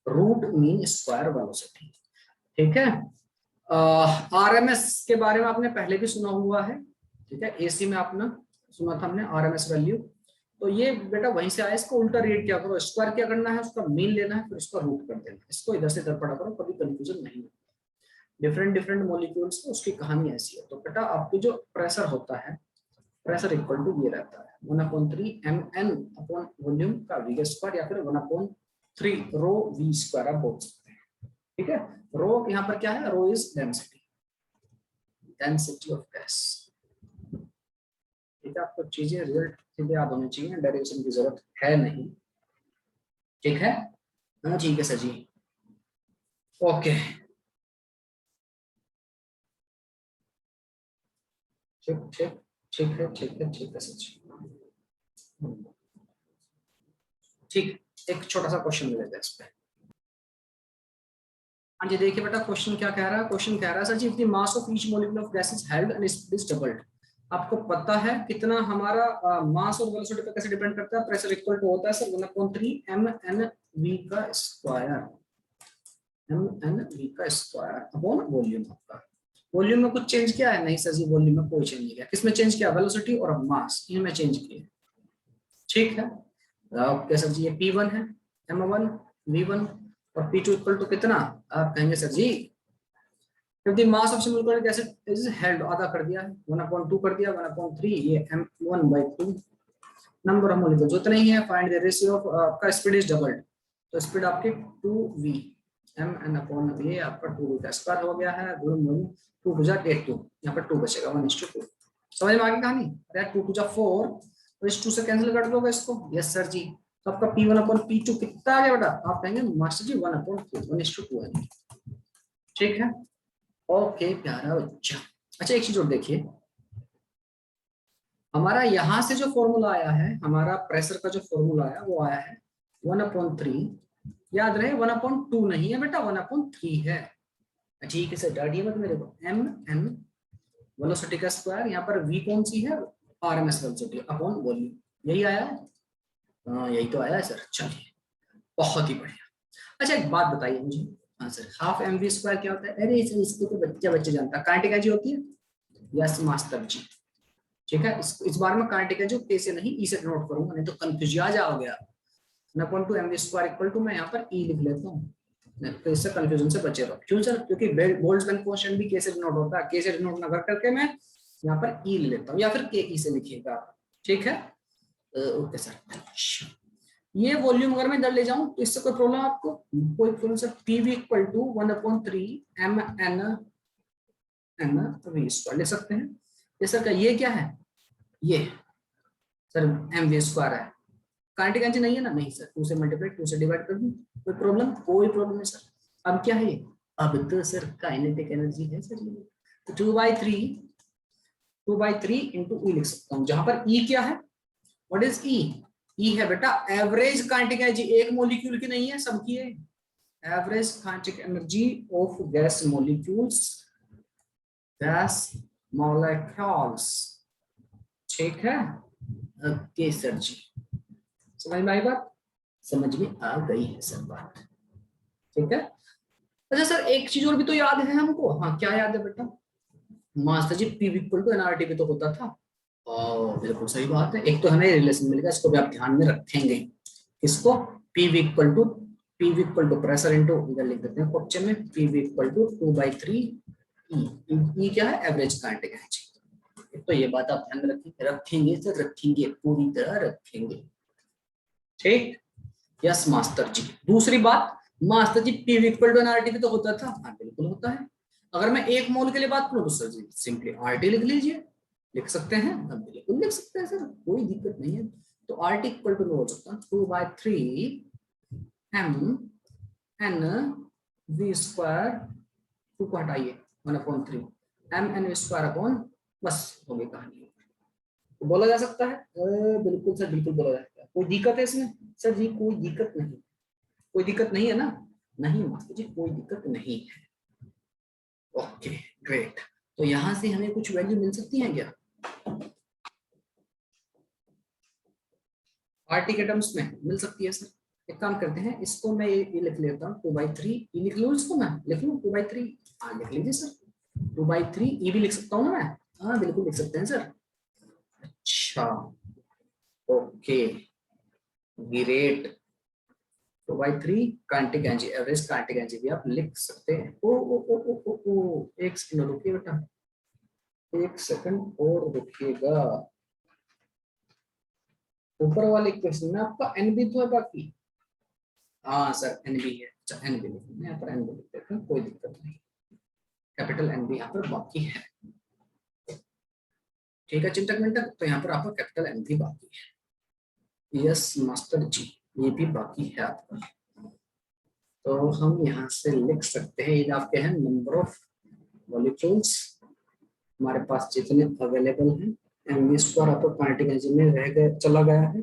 रूट मीन स्क्वायर वेलोसिटी, ठीक है। RMS के बारे में आपने पहले भी सुना हुआ है, ठीक है। AC में आपने सुना था हमने RMS वैल्यू, तो ये बेटा वहीं से आया। इसको उल्टा रीड क्या करो, स्क्वायर क्या करना है, उसका मीन लेना है, फिर उसका रूट कर देना है। इसको इधर से इधर पढ़ा करो, कभी कंफ्यूजन नहीं है। डिफरेंट डिफरेंट मॉलिक्यूल्स की उसकी कहानी ऐसी है। तो बेटा आपकी जो प्रेशर होता है, प्रेशर इक्वल टू ये रहता है 1/3 mn/वॉल्यूम का v², या फिर 1/3 ρv² आप बोल सकते हैं, ठीक है। रो यहाँ पर क्या है, rho is density, density of gas, ठीक है। आपको चीजें रिजल्ट सीधे याद होनी चाहिए, डेरिवेशन की जरूरत है नहीं, ठीक है। हाँ ठीक है सर जी, ओके ठीक ठीक ठीक है, ठीक है, ठीक है सर जी, ठीक। एक छोटा सा क्वेश्चन ले लेते हैं इस पे। हाँ जी देखिए बेटा, क्वेश्चन क्या कह रहा है, क्वेश्चन कह रहा है sir ji, if the mass of each molecule of gas is held and speed is doubled. आपको पता है कितना हमारा मास और वेलोसिटी पे कैसे डिपेंड करता है, प्रेशर इक्वल टू होता है sir 1/3 mn/v² mn/v² upon volume आपका। वॉल्यूम में कुछ चेंज किया है, नहीं सर जी वॉल्यूम में कोई चेंज नहीं किया। किसमें चेंज किया, वेलोसिटी और मास, इनमें चेंज किया, ठीक है। ओके सर जी, ये P1 है, m1 v1, और P2 इक्वल टू कितना, आप कहेंगे sir ji if the mass of semiconductor acid is held, आधा कर दिया है, 1/2 कर दिया, 1/3 ये m1/2 नंबर ऑफ मॉलिक्यूल जो उतना ही है। फाइंड द रेशियो ऑफ आपका स्पीड इज डबल्ड, तो स्पीड आपकी 2v mn/v, ये आपका 2v का स्क्वायर हो गया है, 2 2 8 2, यहाँ पर 2 बचेगा 1:2। समझ में आ गई कहानी, अरे 2 2 4, तो इस 2 से कैंसिल कर दोगे इसको, यस सर जी। तो आपका P1/P2 कितना आ गया बेटा, आप कहेंगे मास्टर जी 1/2 1:2 है, ठीक है। ओके प्यारा बच्चा। अच्छा एक चीज और देखिए, हमारा यहाँ से जो फॉर्मूला आया है, हमारा प्रेशर का जो फॉर्मूला आया वो आया है 1/3। याद रहे 1/2 नहीं है बेटा, 1/3 है। ठीक है सर, डाटिए मत मेरे को। एम एन वेलोसिटी का स्क्वायर, यहाँ पर वी कौन सी है, आरएमएस वेलोसिटी अपॉन वॉल्यूम। यही आया है? हाँ यही तो आया है सर। चलिए बहुत ही बढ़िया। अच्छा एक बात बताइए मुझे। हाँ sir, half M V square क्या होता है? अरे सर इसको तो बच्चे बच्चे जानता है। कांटे का जी होती है। यस मास्टर जी। ठीक है, इस बार में कांटे का जो के से नहीं ई से नोट करूंगा, नहीं तो कंफ्यूज आ जाओगे आप। Upon two M V square equal to, मैं यहाँ पर ई लिख लेता हूँ, तो इससे कंफ्यूजन से बचे रहो। क्यों सर? क्योंकि बोल्ट्जमैन क्वोशिएंट भी के से डिनोट होता है। के से डिनोट ना कर करके मैं यहाँ पर ई ले लेता हूँ, या फिर के ई से लिखिएगा। ठीक है, ओके सर। ये वॉल्यूम अगर मैं इधर ले जाऊं तो इससे कोई प्रॉब्लम आपको? कोई problem sir. P V equal to 1/3 M N N V square ले सकते हैं। ये सर का ये क्या है? ये सर एम वी स्क्वायर है। कांटे का नहीं है ना? नहीं सर, 2 से मल्टीप्लाई 2 से डिवाइड कर दूं, कोई प्रॉब्लम? कोई प्रॉब्लम नहीं सर। अब क्या है ये? अब तो सर काइनेटिक एनर्जी है सर ये। तो 2/3 इंटू ई लिख सकता हूँ, जहां पर ई क्या है? व्हाट इज ई? ई है बेटा एवरेज काइनेटिक एनर्जी, एक मॉलिक्यूल की नहीं है, सबकी है। Average kinetic energy of gas molecules, gas molecules. ठीक है, ओके सर जी। समझ में आई बात? समझ में आ गई है सर बात। ठीक है। अच्छा सर एक चीज और भी तो याद है हमको। हाँ क्या याद है बेटा? Master ji P equal to NRT भी तो होता था। बिल्कुल सही बात है। एक तो हमें रिलेशन मिल गया, इसको भी आप ध्यान में रखेंगे। किसको? P equal to pressure into, इधर लिख देते हैं क्वेश्चन में, पी इक्वल टू 2/3 ई क्या है? Average kinetic energy. तो ये बात आप ध्यान में रखेंगे, रखेंगे सर, रखेंगे, पूरी तरह रखेंगे। ठीक, यस मास्टर जी। दूसरी बात, master ji P equal to NRT भी तो होता था। हाँ बिल्कुल होता है। अगर मैं एक मोल के लिए बात करूं तो सर जी सिंपली आरटी लिख लीजिए। लिख सकते हैं? हाँ बिल्कुल लिख सकते हैं सर, कोई दिक्कत नहीं है। तो आरटी इक्वल टू हो सकता है 2/3 एम एन वी स्क्वायर, 2 को हटाइए 1/3 M N V square upon, बस हो गई कहानी। तो बोला जा सकता है? बिल्कुल सर, बिल्कुल बोला जा सकता है। कोई दिक्कत है इसमें? सर जी कोई दिक्कत नहीं, कोई दिक्कत नहीं है ना? नहीं मास्टर जी कोई दिक्कत नहीं है। Okay great. तो यहां से हमें कुछ वैल्यू मिल सकती है क्या आरटी के टर्म्स में? मिल सकती है सर। एक काम करते हैं, इसको मैं ये लिख लेता हूँ 2/3 ई लिख लूँ, इसको मैं लिख लूँ 2/3। हाँ लिख लीजिए सर 2/3 ई भी लिख सकता हूँ ना मैं? हाँ बिल्कुल लिख सकते हैं सर। अच्छा okay great. 2/3 kinetic energy, average kinetic energy भी आप लिख सकते हैं। ओ एक सेकंड रुकिए बेटा, एक सेकंड और रुकिएगा। ऊपर वाले क्वेश्चन में आपका एन भी तो है बाकी। हाँ सर एन भी है। अच्छा एन भी लिखना, यहाँ पर एन भी लिख देते हैं, कोई दिक्कत नहीं। कैपिटल एन भी यहाँ पर बाकी है। ठीक है चिंतक मिंटक, तो यहाँ पर आपका कैपिटल एन भी बाकी है। यस मास्टर जी, ये भी बाकी है आपका। तो हम यहाँ से लिख सकते हैं, ये आपके हैं नंबर ऑफ मॉलिक्यूल्स हमारे पास जितने अवेलेबल हैं। एम वी स्क्वायर आपको काइनेटिक एनर्जी में रह गए, चला गया है।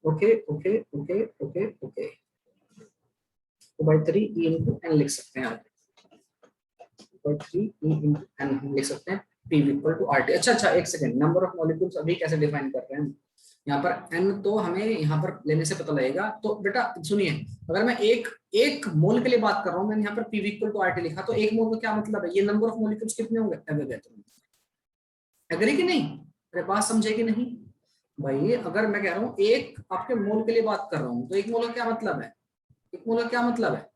Okay okay okay okay okay 2/3 E into N लिख सकते हैं आप। 2/3 ई इंटू एन हम लिख सकते हैं P equal to R T. अच्छा एक सेकंड, नंबर ऑफ मॉलिक्यूल्स अभी कैसे डिफाइन कर रहे हैं? यहाँ पर एन तो हमें यहाँ पर लेने से पता लगेगा। तो बेटा सुनिए, अगर मैं एक मोल के लिए बात कर रहा हूँ, मैंने यहाँ पर P equal to R T लिखा, तो एक मोल का क्या मतलब है? ये नंबर ऑफ मॉलिक्यूल्स कितने होंगे? एग्री कि नहीं? अरे बात समझे कि नहीं भाई? अगर मैं कह रहा हूँ एक आपके मोल के लिए बात कर रहा हूँ, तो एक मोल का क्या मतलब है? एक मोल का क्या मतलब है?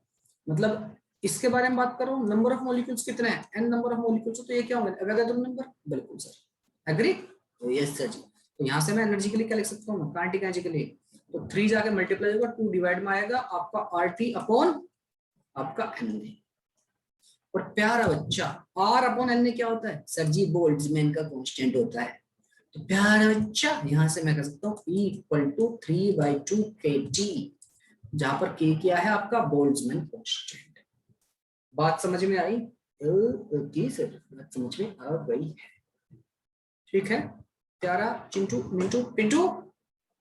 मतलब इसके बारे में बात कर रहा हूँ, नंबर ऑफ मॉलिक्यूल्स कितने हैं? एन नंबर ऑफ मॉलिक्यूल्स, तो ये क्या होंगे? Avogadro number. बिल्कुल सर, एग्री? तो यस सर जी। तो यहाँ से मैं एनर्जी के लिए क्या लिख सकता हूँ? काइनेटिक एनर्जी के लिए तो 3 जाके मल्टीप्लाई होगा, 2 डिवाइड में आएगा आपका आरटी अपॉन आपका एन। और प्यारा बच्चा आर अपॉन एन क्या होता है? सर जी बोल्ट्जमैन का कांस्टेंट होता है। तो प्यारा बच्चा यहाँ से मैं कह सकता हूँ E इक्वल टू 3/2 kT, जहां पर K क्या है आपका? Boltzmann constant. बात समझ में आई? ओके सर, बात समझ में आ गई है। ठीक है प्यारा चिंटू मिंटू पिंटू,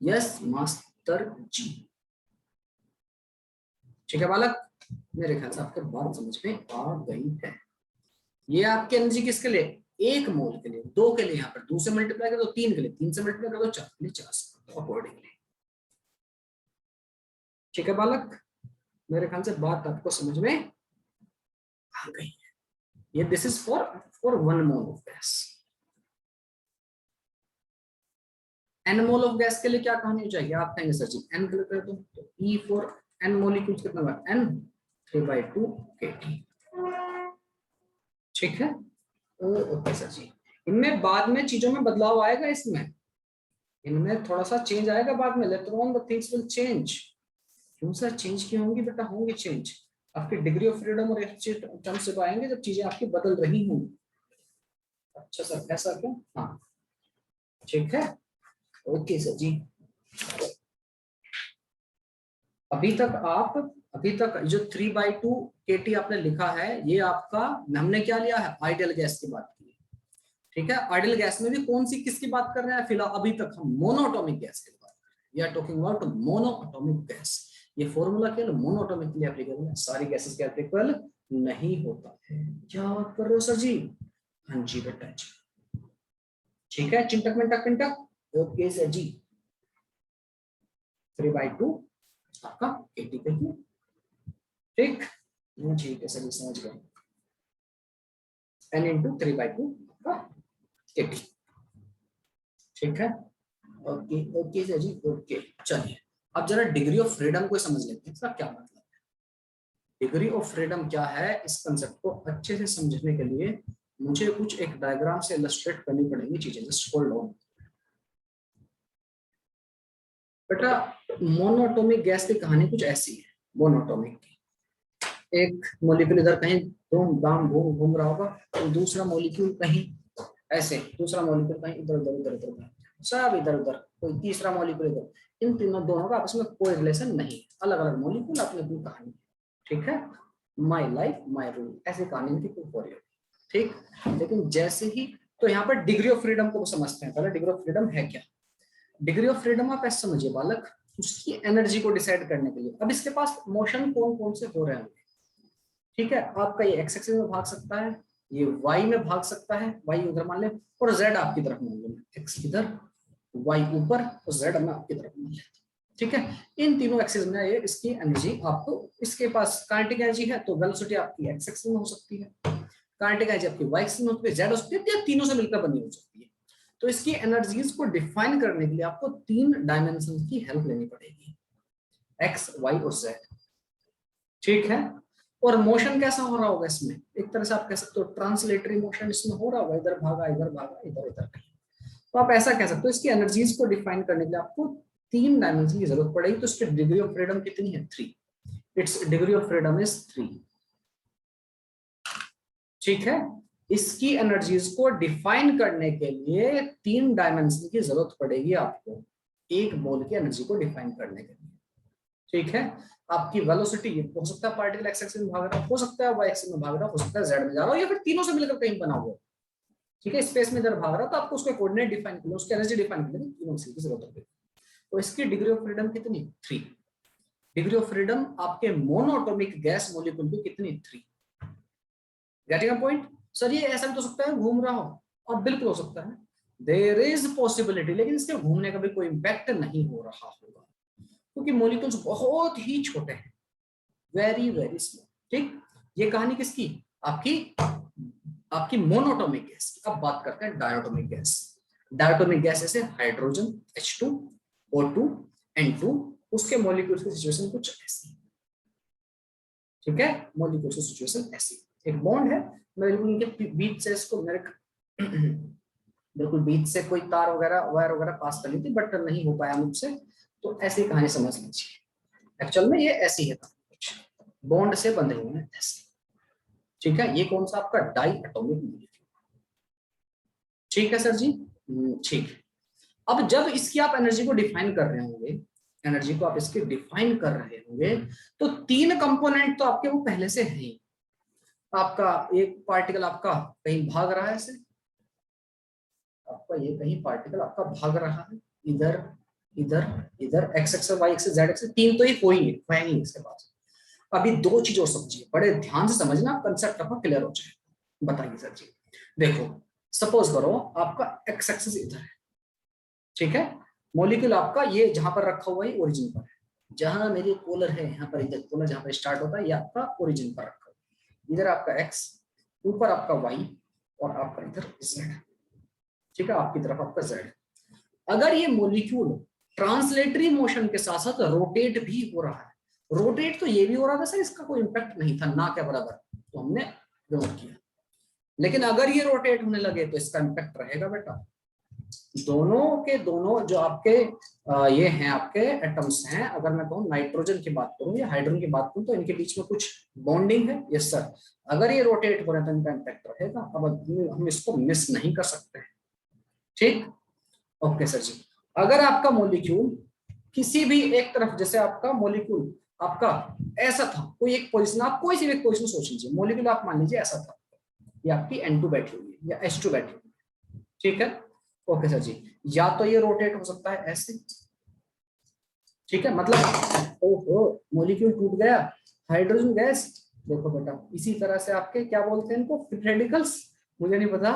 यस मास्टर जी। ठीक है बालक, मेरे ख्याल से आपको बात समझ में आ गई है। ये आपकी एनर्जी किसके लिए, एक मोल के लिए, दो के लिए यहाँ पर 2 से मल्टीप्लाई कर दो, 3 के लिए 3 से मल्टीप्लाई कर दो, 4 के लिए 4 से अकॉर्डिंगली। ठीक है बालक, मेरे ख्याल से बात आपको समझ में आ गई है। ये this is for 1 mole of gas. n mole of gas के लिए क्या कहानी हो जाएगी, आप कहेंगे सर जी n के लिए तो E फॉर n मोलिक्यूल्स कितना होगा, n 3/2 kT। ठीक है ओके सर जी। इनमें बाद में चीजों में बदलाव आएगा, इसमें इनमें थोड़ा सा चेंज आएगा बाद में, later on the things will change. क्यों सर चेंज क्यों होंगी बेटा, होंगी चेंज, आपकी डिग्री ऑफ फ्रीडम और टर्म्स जब आएंगे जब चीजें आपकी बदल रही होंगी। अच्छा सर ऐसा क्या, हाँ ठीक है ओके सर जी। अभी तक जो 3/2 kT आपने लिखा है, ये आपका हमने क्या लिया है, आइडियल गैस की बात की। ठीक है आइडियल गैस में भी कौन सी किसकी बात कर रहे हैं, फिलहाल अभी तक हम मोनोएटॉमिक गैस की बात कर रहे हैं। We are talking about monoatomic gas. ये फॉर्मूला केवल मोनोएटॉमिक के लिए एप्लीकेबल है, सारी गैसेस के एप्लीकेबल नहीं होता है। क्या बात कर रहे हो सर जी, हाँ जी बेटा जी। ठीक है चिंटक मिंटक पिंटक ओके सर जी। 3/2 आपका 80 पे ही, ठीक ठीक है सर समझ गए, n इंटू 3/2 आपका 80। ठीक है ओके ओके सर जी ओके। चलिए अब जरा डिग्री ऑफ फ्रीडम को समझ लेते हैं, इसका क्या मतलब है। डिग्री ऑफ फ्रीडम क्या है, इस कंसेप्ट को अच्छे से समझने के लिए मुझे कुछ एक डायग्राम से इलस्ट्रेट करनी पड़ेंगी चीजें, जस्ट होल्ड ऑन। बेटा मोनोएटॉमिक गैस की कहानी कुछ ऐसी है, मोनोएटॉमिक की एक मॉलिक्यूल इधर कहीं धूम धाम घूम घूम रहा होगा, तो दूसरा मॉलिक्यूल कहीं ऐसे, दूसरा मॉलिक्यूल कहीं इधर उधर इधर उधर, सब इधर उधर, कोई तीसरा मॉलिक्यूल इधर, इन तीनों दोनों का आपस में कोई रिलेशन नहीं, अलग अलग मॉलिक्यूल अपनी अपनी कहानी। ठीक है माई लाइफ माई रूल, ऐसी कहानी इनकी कोई फॉर यू। ठीक लेकिन जैसे ही, तो यहाँ पर डिग्री ऑफ फ्रीडम को समझते हैं पहले, डिग्री ऑफ फ्रीडम है क्या। डिग्री ऑफ फ्रीडम आप ऐसे समझिए बालक, उसकी एनर्जी को डिसाइड करने के लिए, अब इसके पास मोशन कौन कौन से हो रहे हैं। ठीक है आपका ये एक्स एक्सिस में भाग सकता है, ये वाई में भाग सकता है, वाई उधर मान ले, और जेड आपकी तरफ मान ले, एक्स इधर वाई ऊपर और जेड में आपकी तरफ मान ले। ठीक है इन तीनों एक्सिस में ये इसकी एनर्जी आपको, इसके पास काइनेटिक एनर्जी है तो वेलोसिटी आपकी एक्स एक्सिस में हो सकती है, काइनेटिक एनर्जी आपकी वाई एक्सिस में हो सकती है, जेड हो सकती है, तीनों से मिलकर बनी हो सकती है। तो इसकी एनर्जीज को डिफाइन करने के लिए आपको 3 डायमेंशन की हेल्प लेनी पड़ेगी, एक्स वाई और जेड। ठीक है और मोशन कैसा हो रहा होगा इसमें, एक तरह से आप कह सकते हो ट्रांसलेटरी मोशन इसमें हो रहा होगा, इधर भागा इधर भागा इधर इधर। तो आप ऐसा कह सकते हो इसकी एनर्जीज को डिफाइन करने के लिए आपको 3 डायमेंशन की जरूरत पड़ेगी। तो इसकी डिग्री ऑफ फ्रीडम कितनी है, 3। It's degree of freedom is 3। ठीक है इसकी एनर्जीज को डिफाइन करने के लिए 3 डायमेंशन की जरूरत पड़ेगी आपको, एक मोल की एनर्जी को डिफाइन करने के लिए। ठीक है आपकी वेलोसिटी हो सकता है पार्टिकल एक्स एक्सिस में भाग रहा हो सकता है वाई एक्सिस में भाग रहा हो सकता है जेड में जा रहा हो, या फिर तीनों से मिलकर कहीं बना हुआ। ठीक है स्पेस में इधर भाग रहा तो आपको उसके कोऑर्डिनेट डिफाइन करना, उसकी एनर्जी डिफाइन करने की तीनों की जरूरत होगी। तो इसकी डिग्री ऑफ फ्रीडम कितनी, 3। डिग्री ऑफ फ्रीडम आपके मोनोएटॉमिक गैस मॉलिक्यूल की कितनी, 3। Getting a point sir. ये ऐसा भी तो सकता है घूम रहा हो, और बिल्कुल हो सकता है, देयर इज पॉसिबिलिटी, लेकिन इसके घूमने का भी कोई इंपैक्ट नहीं हो रहा होगा क्योंकि मॉलिक्यूल्स बहुत ही छोटे हैं, वेरी वेरी स्मॉल। ठीक ये कहानी किसकी, आपकी मोनोएटॉमिक गैस की। अब बात करते हैं डायटोमिक गैस। डायटोमिक गैस जैसे हाइड्रोजन H2 O2 N2, उसके मॉलिक्यूल्स की सिचुएशन कुछ ऐसी। ठीक है मॉलिक्यूल्स की सिचुएशन ऐसी, एक बॉन्ड है, मेरे इनके बीच से इसको मेरे बिल्कुल बीच से कोई तार वगैरह वायर वगैरह पास करनी थी बट नहीं हो पाया मुझसे, तो ऐसी कहानी समझ लीजिए। एक्चुअल में ये ऐसी है, बॉन्ड से बंधे हुए हैं ऐसे। ठीक है ये कौन सा आपका डाई एटॉमिक मॉलिक्यूल। ठीक है सर जी ठीक। अब जब इसकी आप एनर्जी को डिफाइन कर रहे होंगे, एनर्जी को आप इसके डिफाइन कर रहे होंगे, तो 3 कंपोनेंट तो आपके वो पहले से है। आपका एक पार्टिकल आपका कहीं भाग रहा है ऐसे, आपका ये कहीं पार्टिकल आपका भाग रहा है, इधर इधर इधर, X X Y X Z X, तीन तो ही हो ही है ही इसके पास। अभी दो चीजों समझिए, बड़े ध्यान से समझना, कंसेप्ट आपका क्लियर हो जाए। बताइए सर जी। देखो सपोज करो आपका एक्स एक्सिस इधर है, ठीक है, मॉलिक्यूल आपका ये जहां पर रखा हुआ है ओरिजिन पर है, जहां मेरी पोलर है यहाँ पर, इधर पोलर जहां पर स्टार्ट होता है ये आपका ओरिजिन पर रखा है, इधर आपका एक्स, ऊपर आपका वाई, और आपका इधर जेड, ठीक है, आपकी तरफ आपका जेड। अगर ये मॉलिक्यूल ट्रांसलेटरी मोशन के साथ साथ रोटेट भी हो रहा है, रोटेट तो ये भी हो रहा था सर, इसका कोई इंपैक्ट नहीं था ना के बराबर, तो हमने इग्नोर किया। लेकिन अगर ये रोटेट होने लगे तो इसका इंपैक्ट रहेगा बेटा। दोनों के दोनों जो आपके ये हैं आपके एटम्स हैं, अगर मैं कहूँ नाइट्रोजन की बात करूं या हाइड्रोजन की बात करूं, तो इनके बीच में कुछ बॉन्डिंग है, यस सर। अगर ये रोटेट हो रहे हैं तो इनका इंपैक्ट रहेगा। अब हम इसको मिस नहीं कर सकते, ठीक, ओके सर जी। अगर आपका मॉलिक्यूल किसी भी एक तरफ, जैसे आपका मॉलिक्यूल आपका ऐसा था, कोई एक पोजीशन, आप कोई सी भी एक पोजीशन सोच लीजिए, मॉलिक्यूल आप मान लीजिए ऐसा था, ये आपकी N2 बैठी हुई है या H2 बैठी हुई है, ठीक है, ओके सर जी। या तो ये रोटेट हो सकता है ऐसे, ठीक है, मतलब ओहो मॉलिक्यूल टूट गया, हाइड्रोजन गैस, देखो बेटा इसी तरह से आपके क्या बोलते हैं इनको, फ्री रेडिकल्स, मुझे नहीं पता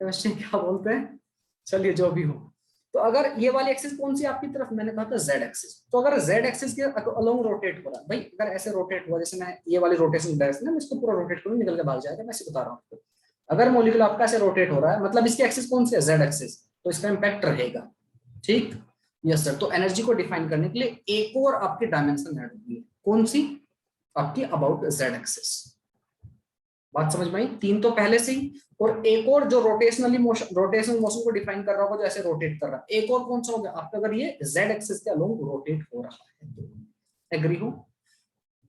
केमिस्ट्री क्या बोलते हैं, चलिए जो भी हो। तो अगर ये वाली एक्सिस कौन सी आपकी तरफ, मैंने कहा था जेड एक्सिस, तो अगर जेड एक्सिस के अलोंग रोटेट हो रहा है भाई, अगर ऐसे रोटेट हुआ, जैसे मैं ये वाली रोटेशन डायरेक्शन है, मैं इसको पूरा रोटेट करूँ निकल के भाग जाएगा, मैं इसे बता रहा हूँ। अगर मॉलिक्यूल आपका ऐसे रोटेट हो रहा है, मतलब इसकी एक्सिस कौन सी है, जेड एक्सिस, तो इसका इंपैक्ट रहेगा, ठीक, यस सर। तो एनर्जी को डिफाइन करने के लिए एक और आपकी डायमेंशन ऐड होगी, कौन सी, आपकी अबाउट जेड एक्सिस। बात समझ में आई, तीन तो पहले से ही, और एक और जो रोटेशनल मोशन को डिफाइन कर रहा होगा, जो ऐसे रोटेट कर रहा है, एक और कौन सा होगा आपका, अगर ये जेड एक्सिस के अलोंग रोटेट हो रहा है, एग्री हो।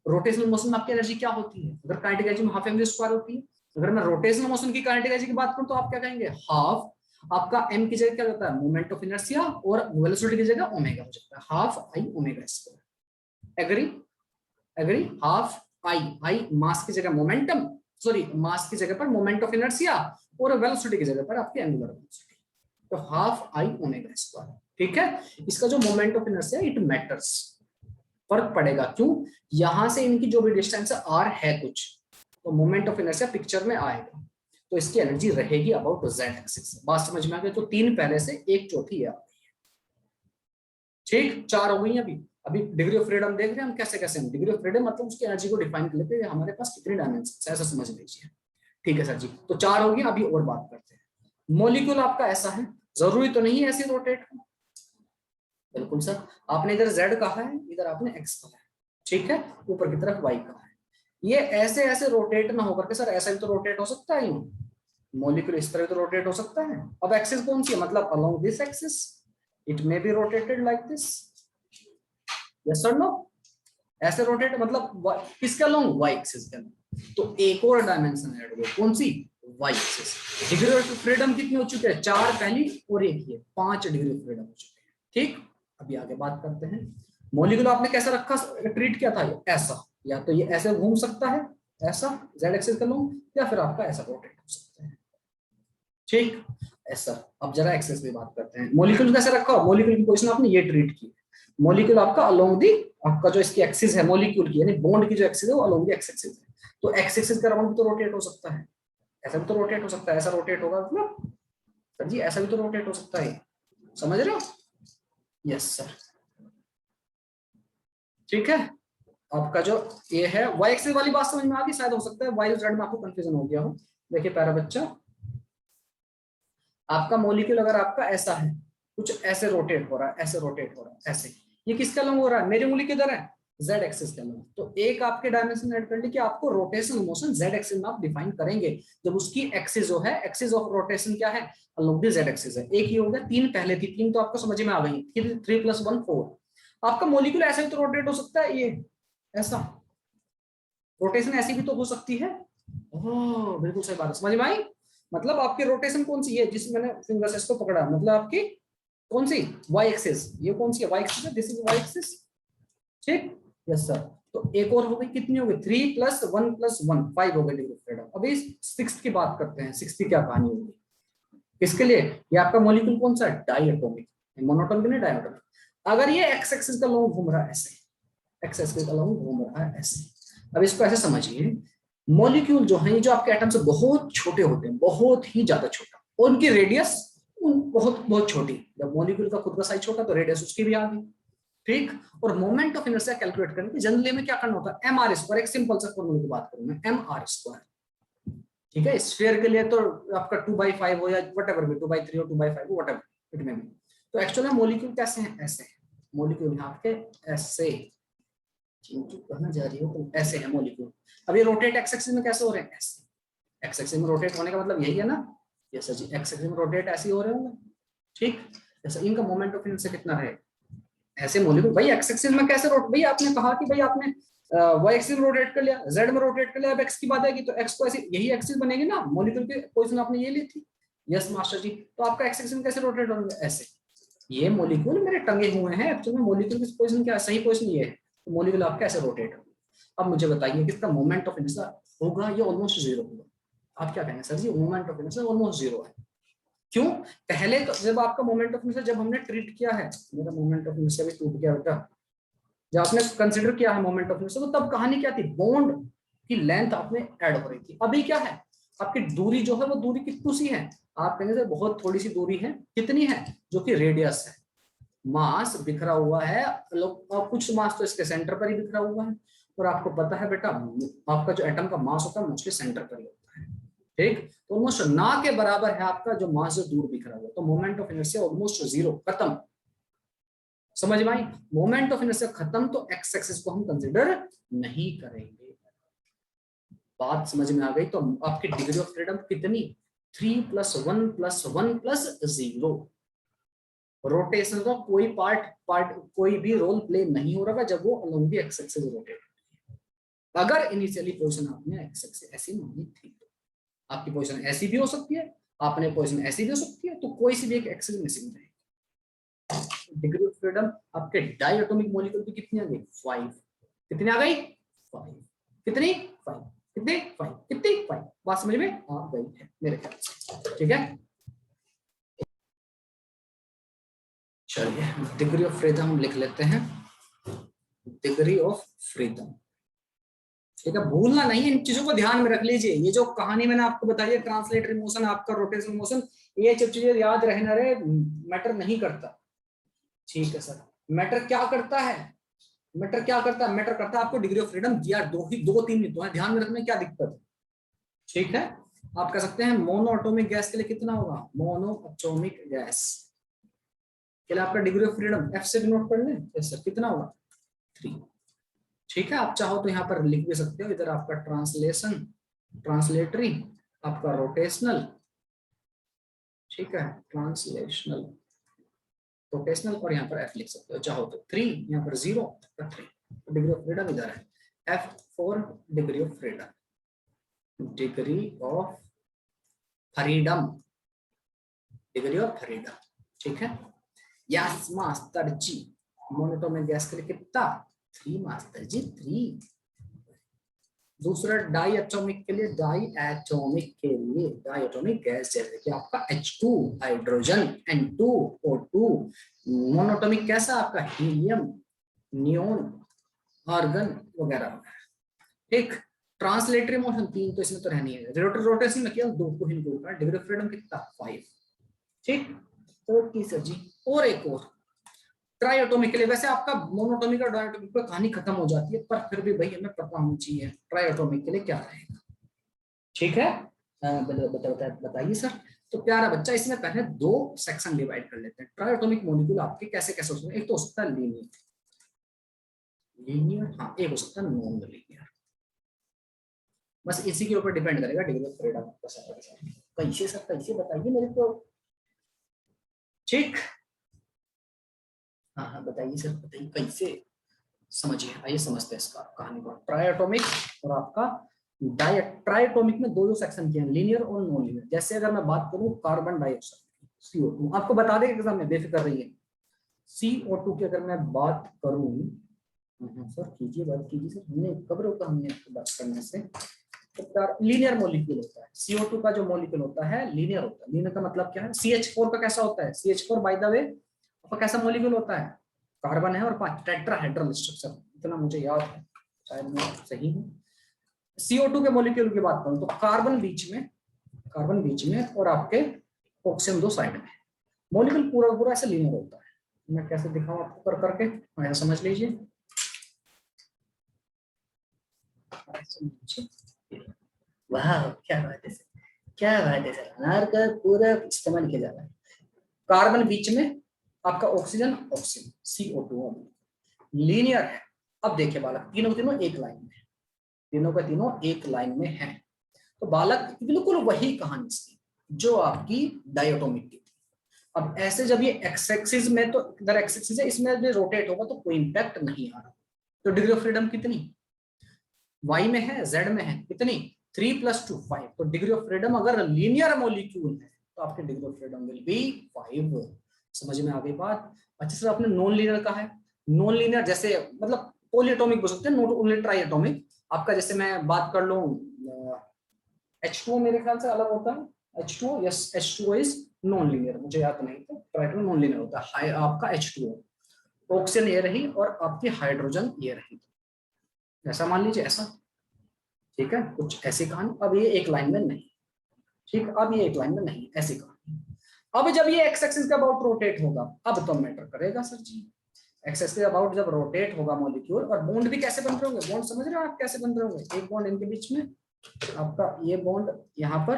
रोटेशनल मोशन में आपकी एनर्जी क्या होती है, अगर काइनेटिक एनर्जी में हाफ एम वी स्क्वायर होती है, अगर मैं रोटेशनल मोशन की काइनेटिक एनर्जी की बात करूं तो आप क्या कहेंगे, हाफ आपका m की जगह क्या होता है, मोमेंट ऑफ इनर्शिया, और वेलोसिटी की जगह ओमेगा हो जाता है, half I omega square, agree, agree, half I mass की जगह मोमेंटम, सॉरी मास की जगह पर मोमेंट ऑफ इनर्शिया, और वेलोसिटी की जगह पर आपकी एंगुलर वेलोसिटी, तो हाफ आई ओमेगा स्क्वायर, ठीक है। इसका जो moment of inertia it matters, फर्क पड़ेगा, क्यों, यहां से इनकी जो भी डिस्टेंस है आर है कुछ, तो मोमेंट ऑफ इनर्शिया पिक्चर में आएगा, तो इसकी एनर्जी रहेगी अबाउट जेड एक्सिस। बात समझ में आ गई, तो तीन पहले से एक चौथी है, ठीक, चार हो गई अभी। अभी डिग्री ऑफ फ्रीडम देख रहे हैं हम कैसे कैसे, डिग्री ऑफ फ्रीडम मतलब उसकी एनर्जी को डिफाइन कर लेते हैं, हमारे पास कितने डायमेंशन, ऐसा समझ लीजिए, ठीक है सर जी। तो चार हो गई, अभी और बात करते हैं। मॉलिक्यूल आपका ऐसा है, जरूरी तो नहीं है ऐसे रोटेट हो, बिल्कुल सर, आपने इधर z कहा है, इधर आपने x कहा है, ठीक है, ऊपर की तरफ y कहा है, ये ऐसे ऐसे रोटेट ना होकर के सर ऐसा भी तो रोटेट हो सकता है, मॉलिक्यूल इस तरह तो रोटेट हो सकता है। अब एक्सिस कौन सी है, मतलब along this axis it may be rotated like this, yes और नो, ऐसे रोटेट मतलब किसके अलोंग, y एक्सिस के अलोंग। तो एक और डायमेंशन ऐड हुआ, कौन सी, y axis. Degree of freedom कितनी हो चुकी है, चार पहली और एक ये, 5 डिग्री ऑफ फ्रीडम हो चुकी है, ठीक। अभी आगे बात करते हैं, मॉलिक्यूल आपने कैसा रखा, ट्रीट किया था, ऐसा, या तो ये ऐसे घूम सकता है ऐसा जेड एक्सिस का लूं, या फिर आपका ऐसा रोटेट हो सकता है, ठीक, ऐसा। अब जरा एक्सिस की बात करते हैं, मॉलिक्यूल कैसे रखा, मॉलिक्यूल की पोजीशन आपने ये ट्रीट की, मॉलिक्यूल आपका अलोंग दी, आपका जो इसकी एक्सिस है मॉलिक्यूल की, यानी बॉन्ड की जो एक्सिस है वो अलोंग दी एक्स एक्सिस है, तो एक्स एक्सिस का राउंड भी तो रोटेट हो सकता है, ऐसा भी तो रोटेट हो सकता है, ऐसा रोटेट होगा मतलब सर जी, ऐसा भी तो रोटेट हो सकता है, समझ रहे हो, यस सर, ठीक है। आपका जो ये है वाई एक्सिस वाली बात समझ में आ गई, शायद हो सकता है वाई जेड में आपको कंफ्यूजन हो गया हो। देखिए प्यारा बच्चा, आपका मॉलिक्यूल अगर आपका ऐसा है, कुछ ऐसे रोटेट हो रहा है, ऐसे रोटेट हो रहा है, ऐसे, ये किसके अलोंग हो रहा है, मेरी उंगली किधर है, जेड एक्सिस के अलोंग, तो एक आपके डायमेंशन ऐड कर ली कि आपको रोटेशन मोशन जेड एक्सिस में आप डिफाइन करेंगे, जब उसकी एक्सिस जो है, एक्सिस ऑफ रोटेशन क्या है, अलोंग द जेड एक्सिस है। एक ही हो गया, तीन पहले थी, तीन तो आपको समझ में आ गई, 3 + 1 4। आपका मॉलिक्यूल ऐसे भी तो रोटेट हो सकता है, ये ऐसा रोटेशन ऐसी भी तो हो सकती है, ओह बिल्कुल सही बात है, समझ में आई। मतलब आपकी रोटेशन कौन सी है, जिसमें मैंने फिंगर से इसको पकड़ा, मतलब आपकी कौन सी, वाई एक्सिस, ये कौन सी है, वाई एक्सिस है, दिस इज वाई एक्सिस, ठीक, यस सर। तो एक और हो गई, कितनी हो गई, 3 + 1 + 1 5 हो गई डिग्री ऑफ फ्रीडम। अभी 6th की बात करते हैं, 6th की क्या कहानी होगी, किसके लिए? ये आपका मॉलिक्यूल कौन सा है? डायटोमिक, मोनोटोमिक नहीं डायटोमिक। अगर ये एक्स एक्सिस का लॉन्ग घूम रहा है ऐसे, एक्स एक्सिस का लॉन्ग घूम रहा है ऐसे, अब इसको ऐसे समझिए, मॉलिक्यूल जो है, ये जो आपके एटम से बहुत छोटे होते हैं, बहुत ही ज्यादा छोटा, और उनकी रेडियस बहुत बहुत छोटी। जब मॉलिक्यूल का खुद का साइज छोटा तो रेडियस उसकी भी आ गई, ठीक। और मोमेंट ऑफ इनर्शिया कैलकुलेट करने के जनरली में क्या करना होता है? एम आर स्क्वायर, एक सिंपल सा फॉर्मूले की बात करूं मैं, एम आर स्क्वायर, ठीक है। स्फीयर के लिए तो आपका 2/5 हो या वट एवर भी, 2/3 हो 2/5 हो, वट एवर इट में भी। तो एक्चुअली मॉलिक्यूल कैसे हैं? ऐसे हैं मॉलिक्यूल यहाँ के, ऐसे कहाँ जा रही हो तो ऐसे है मॉलिक्यूल। अब ये रोटेट एक्स एक्सिस में कैसे हो रहे हैं? ऐसे। एक्स एक्सिस में रोटेट होने का मतलब यही है ना, यस जी, एक्स एक्सिस में रोटेट ऐसे ही हो रहे होंगे, ठीक। जैसे इनका मोमेंट ऑफ इनर्शिया कितना है? ऐसे मॉलिक्यूल भाई एक्स एक्सिस में कैसे रोट, भाई आपने कहा कि भाई आपने वाई एक्सिस में रोटेट कर लिया, जेड में रोटेट कर लिया, अब एक्स की बात आएगी तो एक्स को ऐसी यही एक्सिस बनेगी ना, मॉलिक्यूल की पोजीशन आपने ये ली थी, यस मास्टर जी। तो आपका एक्स एक्सिस में कैसे रोटेट होंगे? ऐसे। ये मॉलिक्यूल मेरे टंगे हुए हैं, एक्चुअली मॉलिक्यूल की पोजीशन क्या है? सही पोजीशन ये है, तो मॉलिक्यूल आपका ऐसे रोटेट होगा। अब मुझे बताइए कि इसका मोमेंट ऑफ इनर्शिया होगा ये ऑलमोस्ट जीरो होगा। आप क्या कहेंगे? Sir ji moment of inertia almost zero है। क्यों? पहले तो जब आपका मोमेंट ऑफ इनर्शिया जब हमने ट्रीट किया है, मेरा मोमेंट ऑफ इनर्शिया भी टूट गया बेटा, जब आपने कंसिडर किया है मोमेंट ऑफ इनर्शिया, तो तब कहानी क्या थी? बॉन्ड की लेंथ आपने ऐड हो रही थी। अभी क्या है? आपकी दूरी जो है वो दूरी कितनी सी है? आप कहेंगे सर बहुत थोड़ी सी दूरी है। कितनी है? जो कि रेडियस है। मास बिखरा हुआ है, लोग कुछ मास तो इसके सेंटर पर ही बिखरा हुआ है। और आपको पता है बेटा, आपका जो एटम का मास होता है मोस्टली सेंटर पर ही होता है, ठीक। तो ऑलमोस्ट ना के बराबर है आपका जो मास जो दूर बिखरा हुआ, तो moment of inertia almost zero, खत्म। समझ में आई? मोमेंट ऑफ इनर्शिया खत्म, तो एक्स एक्सिस को हम कंसीडर नहीं करेंगे। बात समझ में आ गई? तो आपकी डिग्री ऑफ फ्रीडम कितनी? 3+1+1+0। रोटेशन का कोई पार्ट कोई भी रोल प्ले नहीं हो रहा जब वो along the x axis rotate. अगर इनिशियली पोजीशन आपने एक्स एक्सिस ऐसी मानी थी, तो आपकी पोजीशन ऐसी भी हो सकती है, आपने पोजीशन ऐसी भी हो सकती है, तो कोई सी भी एक एक्सिस मिसिंग रहेगी। डिग्री ऑफ फ्रीडम आपके डायटोमिक मॉलिक्यूल की कितनी आ गई? 5। कितनी आ गई? 5। कितनी? 5। कितने? 5। कितनी? 5। बात समझ में आ गई है मेरे ख्याल से, ठीक है। चलिए डिग्री ऑफ फ्रीडम हम लिख लेते हैं, डिग्री ऑफ फ्रीडम, ठीक है। भूलना नहीं है, इन चीजों को ध्यान में रख लीजिए। ये जो कहानी मैंने आपको बताई है, ट्रांसलेटरी मोशन, आपका रोटेशनल मोशन, ये सब चीजें याद रहना रहे मैटर नहीं करता, ठीक है सर। मैटर क्या करता है? मैटर क्या करता है? मैटर करता है आपको डिग्री ऑफ फ्रीडम दिया, दो तीन नहीं तो है, ध्यान में रखने क्या दिक्कत है, ठीक है। आप कह सकते हैं मोनो एटॉमिक गैस के लिए कितना होगा? मोनो एटॉमिक गैस के लिए आपका डिग्री ऑफ फ्रीडम एफ से भी नोट कर लें, सर कितना होगा? 3, ठीक है। आप चाहो तो यहाँ पर लिख भी सकते हो, इधर आपका ट्रांसलेशन, ट्रांसलेटरी, आपका रोटेशनल, ठीक है, ट्रांसलेशनल, रोटेशनल, और यहाँ पर एफ लिख सकते हो चाहो तो 3, यहाँ पर 0, 3। डिग्री ऑफ फ्रीडम इधर है, F for degree of freedom, degree of freedom, degree of freedom, ठीक है। यस मास्टर जी, मोनोटोमिक गैस के लिए कितना? 3 मास्टर जी, 3। दूसरा डाई एटॉमिक के लिए, डाई एटॉमिक के लिए, डाई एटॉमिक गैस जैसे कि आपका H2 हाइड्रोजन, N2O2। मोनोटॉमिक कैसा आपका? हीलियम, नियोन, आर्गन वगैरह वगैरह, ठीक। ट्रांसलेटरी मोशन 3 तो इसमें तो रहनी है, रोटेशन में केवल 2 को ही इंक्लूड करना। डिग्री ऑफ फ्रीडम कितना? 5, ठीक। ओके सर जी। और एक और ट्राइएटॉमिक के लिए, वैसे आपका मोनोटॉमिक और डायटोमिक पर कहानी खत्म हो जाती है, पर फिर भी भाई हमें पता होना चाहिए ट्राइएटॉमिक के लिए क्या रहेगा, ठीक है। बताइए सर। तो प्यारा बच्चा, इसमें पहले 2 सेक्शन डिवाइड कर लेते हैं। ट्राइएटॉमिक मॉलिक्यूल आपके कैसे कैसे हो सकते हैं? एक तो हो सकता है लीनियर, लीनियर, हाँ, एक हो सकता है नॉन लीनियर। बस इसी के ऊपर डिपेंड करेगा डिग्री ऑफ फ्रीडम कैसे सर, कैसे बताइए मेरे को, ठीक। हाँ हाँ बताइए सर, बताइए कैसे, समझिए, आइए समझते हैं इसका कहानी को। ट्राइएटॉमिक और आपका ट्राइएटॉमिक में 2 सेक्शन किए हैं, लीनियर और नॉन लीनियर। जैसे अगर मैं बात करूं कार्बन डाइऑक्साइड, CO2, आपको बता दें एग्जाम में, बेफिक्र रहिए। CO2 की अगर मैं बात करूं, सर कीजिए बात कीजिए सर, हमने कब रोका हमने आपको बात करने से? तो लीनियर मॉलिक्यूल होता है। CO2 का जो मॉलिक्यूल होता है लीनियर होता है। लीनियर का मतलब क्या है? CH4 का कैसा होता है? CH4 बाय द वे आपका कैसा मॉलिक्यूल होता है? कार्बन है और 5 टेट्राहेड्रल स्ट्रक्चर, इतना मुझे याद है, शायद मैं सही हूँ। CO2 के मॉलिक्यूल की बात करूं तो कार्बन बीच में और आपके ऑक्सीजन दो साइड में। मॉलिक्यूल पूरा पूरा ऐसे लीनियर होता है। मैं कैसे दिखाऊं आपको कर करके, ऐसा समझ लीजिए। वाह क्या बात है, क्या बात है सर, अनार का पूरा इस्तेमाल किया जा रहा है। कार्बन बीच में, आपका ऑक्सीजन CO2 लीनियर है। अब देखिए बालक, तीनों एक लाइन में, तीनों एक लाइन में है। तो बालक बिल्कुल वही कहानी थी जो आपकी डायटोमिक की थी। अब ऐसे जब ये एक्स एक्सिस में, तो इधर एक्स एक्सिस है, इसमें भी रोटेट होगा तो कोई इंपैक्ट नहीं आ रहा। तो डिग्री ऑफ फ्रीडम कितनी? y में है, z में है, कितनी? 3 + 2 5। तो डिग्री ऑफ फ्रीडम अगर लीनियर मॉलिक्यूल है तो आपकी degree of freedom will be 5। समझ में आ गई बात? अच्छा सर आपने नॉन लीनियर का है, नॉन लीनियर जैसे मतलब पॉलीएटॉमिक बोल सकते हैं, नॉट ओनली ट्राइएटॉमिक। आपका जैसे मैं बात कर लूं H2O मेरे ख्याल से अलग होता है। H2O, yes H2O is non linear, मुझे याद नहीं था, ट्राइएटॉमिक नॉन लीनियर होता है। आपका H2O, ऑक्सीजन ये रही और आपकी हाइड्रोजन ये रही, ऐसा मान लीजिए, ऐसा। ठीक है, कुछ ऐसी कहानी। अब ये एक लाइन में नहीं, ठीक, अब ये एक लाइन में नहीं, ऐसी कहानी। अब जब ये एक्स एक्सिस के अबाउट रोटेट होगा, अब तो मैटर करेगा सर जी। एक्स एक्सिस के अबाउट जब रोटेट होगा मॉलिक्यूल, और बॉन्ड भी कैसे बन रहे होंगे? बॉन्ड समझ रहे हो आप कैसे बन रहे होंगे? एक बॉन्ड इनके बीच में, आपका ये बॉन्ड यहाँ पर,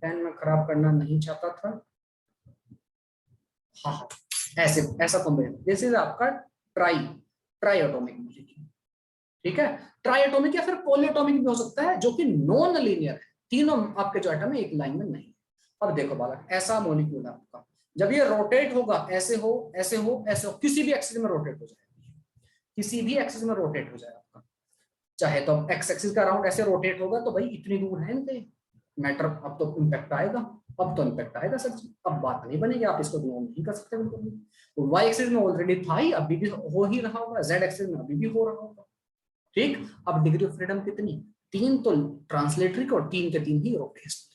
पेन में खराब करना नहीं चाहता था, हाँ ऐसे, ऐसा कॉम्बिनेशन, दिस इज आपका ट्राइएटॉमिक मॉलिक्यूल। ठीक है, ट्राइएटॉमिक या फिर पॉलीएटॉमिक भी हो सकता है, जो कि नॉन लीनियर है, तीनों आपके जो एटम है एक लाइन में नहीं। अब देखो बालक, ऐसा मॉलिक्यूल है आपका, जब ये रोटेट होगा, ऐसे हो ऐसे हो ऐसे हो, किसी भी एक्सिस में रोटेट हो जाएगा, किसी भी एक्सिस में रोटेट हो जाएगा आपका। चाहे तो एक्स एक्सिस का राउंड ऐसे रोटेट होगा तो भाई इतनी दूर है इनके मैटर, अब तो इम्पैक्ट आएगा, अब तो इम्पैक्ट आएगा सर जी। अब बात नहीं बनेगी, आप इसको इग्नोर नहीं कर सकते बिल्कुल भी। तो वाई एक्सिस में ऑलरेडी था ही, अभी भी हो ही रहा होगा, जेड एक्सिस में अभी भी हो रहा होगा। ठीक, अब डिग्री ऑफ फ्रीडम कितनी? 3 तो ट्रांसलेटरी और 3 के 3 ही रोटेशनल।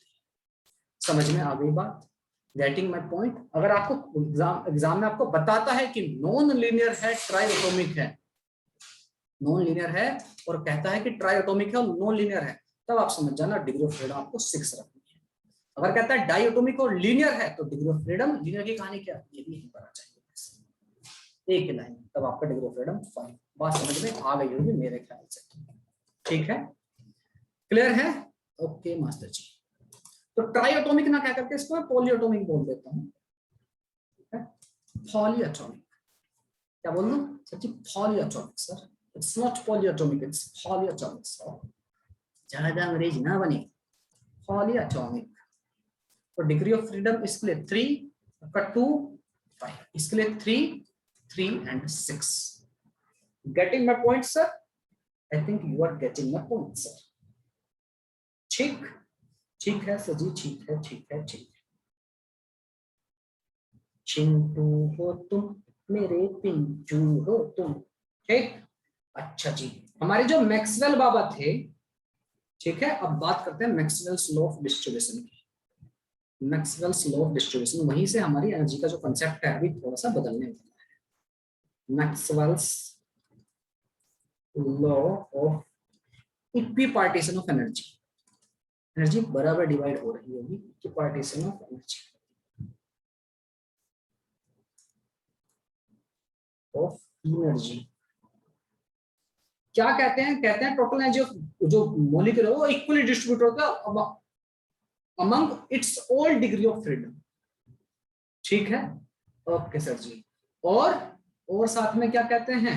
समझ में आ गई बात? Getting my point? अगर आपको एग्जाम में आपको बताता है कि नॉन लीनियर है, ट्राइएटॉमिक है, नॉन लीनियर है, और कहता है कि ट्राइएटॉमिक है और नॉन लीनियर है, तब आप समझ जाना डिग्री ऑफ फ्रीडम आपको 6 रखनी है। अगर कहता है डाइएटॉमिक और लीनियर है तो डिग्री ऑफ फ्रीडम, लीनियर की कहानी क्या, ये भी नहीं पता चाहिए, एक लाइन, तब आपका डिग्री ऑफ फ्रीडम 5। बात समझ में आ गई होगी मेरे ख्याल से। ठीक है, क्लियर है? ओके मास्टर जी। तो ट्राइएटॉमिक ना क्या करके इसको मैं पॉलीएटॉमिक बोल देता हूँ। पॉलीएटॉमिक क्या बोल दूं sir ji? Polyatomic sir, it's not polyatomic, it's polyatomic sir, ज्यादा अंग्रेजी ना बने। पॉलीएटॉमिक, तो डिग्री ऑफ फ्रीडम इसके लिए 3, 2, 5, इसके लिए 3, 3 and 6। Getting my point sir? I think you are getting my point sir. ठीक, ठीक है सर जी, ठीक है, ठीक है, ठीक है। चिंटू हो तुम, मेरे पिंचू हो तुम। ठीक, अच्छा जी, हमारे जो मैक्सवेल बाबा थे, ठीक है, अब बात करते हैं मैक्सवेल्स लॉ ऑफ डिस्ट्रीब्यूशन की। मैक्सवेल्स लॉ ऑफ डिस्ट्रीब्यूशन, वहीं से हमारी एनर्जी का जो कंसेप्ट है अभी थोड़ा सा बदलने वाला है। Maxwell's law of equipartition of energy, energy बराबर डिवाइड हो रही होगी, equipartition of energy of energy. क्या कहते हैं? कहते हैं टोटल एनर्जी ऑफ जो मॉलिक्यूल है वो इक्वली डिस्ट्रीब्यूट होता है among it's all degree of freedom. ठीक है, ओके सर जी। और साथ में क्या कहते हैं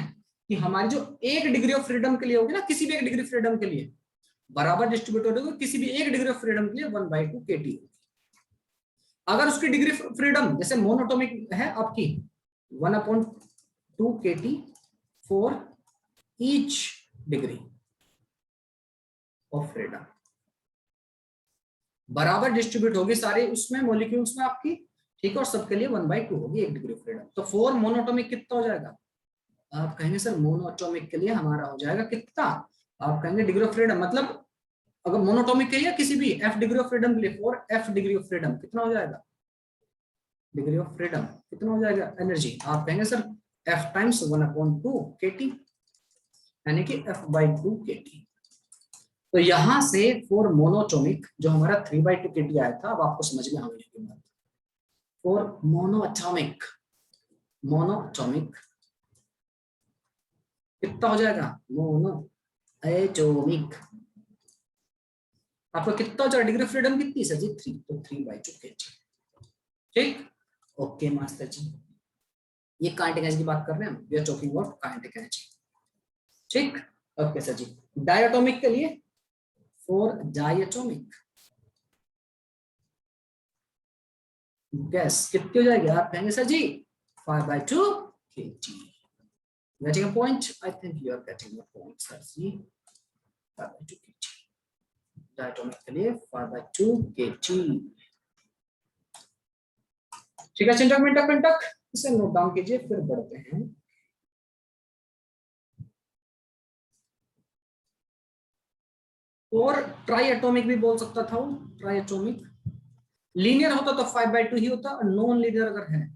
कि हमारी जो एक डिग्री ऑफ फ्रीडम के लिए होगी ना, किसी भी एक डिग्री फ्रीडम के लिए बराबर डिस्ट्रीब्यूट होगी, किसी भी एक डिग्री ऑफ फ्रीडम के लिए 1/2 kT होगी। अगर उसकी डिग्री फ्रीडम जैसे मोनोटॉमिक है आपकी 1/2 kT for each degree of freedom, बराबर डिस्ट्रीब्यूट होगी सारे उसमें मॉलिक्यूल्स में आपकी। ठीक है, और सबके लिए 1/2 होगी एक डिग्री ऑफ फ्रीडम। तो 4 मोनोटॉमिक कितना हो जाएगा? आप कहेंगे सर मोनोटॉमिक के लिए हमारा हो जाएगा कितना? आप कहेंगे डिग्री ऑफ फ्रीडम मतलब अगर मोनोटॉमिक है या किसी भी एफ डिग्री ऑफ फ्रीडम के लिए, for F degree of freedom कितना हो जाएगा, डिग्री ऑफ फ्रीडम कितना हो जाएगा एनर्जी, आप कहेंगे सर एफ टाइम्स 1/2 kT, यानी कि एफ बाई 2 kT। तो यहां से फॉर मोनोटॉमिक जो हमारा 3/2 kT आया था, अब आपको समझ में आ गई बात। फॉर मोनोटॉमिक, मोनोटॉमिक कितना हो जाएगा, मोनो एटॉमिक आपका कितना हो जाएगा, डिग्री ऑफ फ्रीडम कितनी सर जी 3, तो 3/2 kT। ठीक, ओके मास्टर जी, ये काइनेटिक एनर्जी की बात कर रहे हैं हम, we are talking about kinetic energy. ठीक, ओके सर जी। डायटोमिक के लिए, फॉर डायटोमिक गैस कितनी हो जाएगी, आप कहेंगे sir ji 5/2 kT। Getting a point? I think you are getting a point, sir. See, 5/2 kT. Diatomic के लिए 5/2 kT। ठीक है चिंटक मिंटक मिंटक, इसे नोट डाउन कीजिए, फिर बढ़ते हैं। और ट्राई एटॉमिक भी बोल सकता था वो, ट्राई एटॉमिक लीनियर होता तो 5/2 ही होता, और नॉन लीनियर अगर है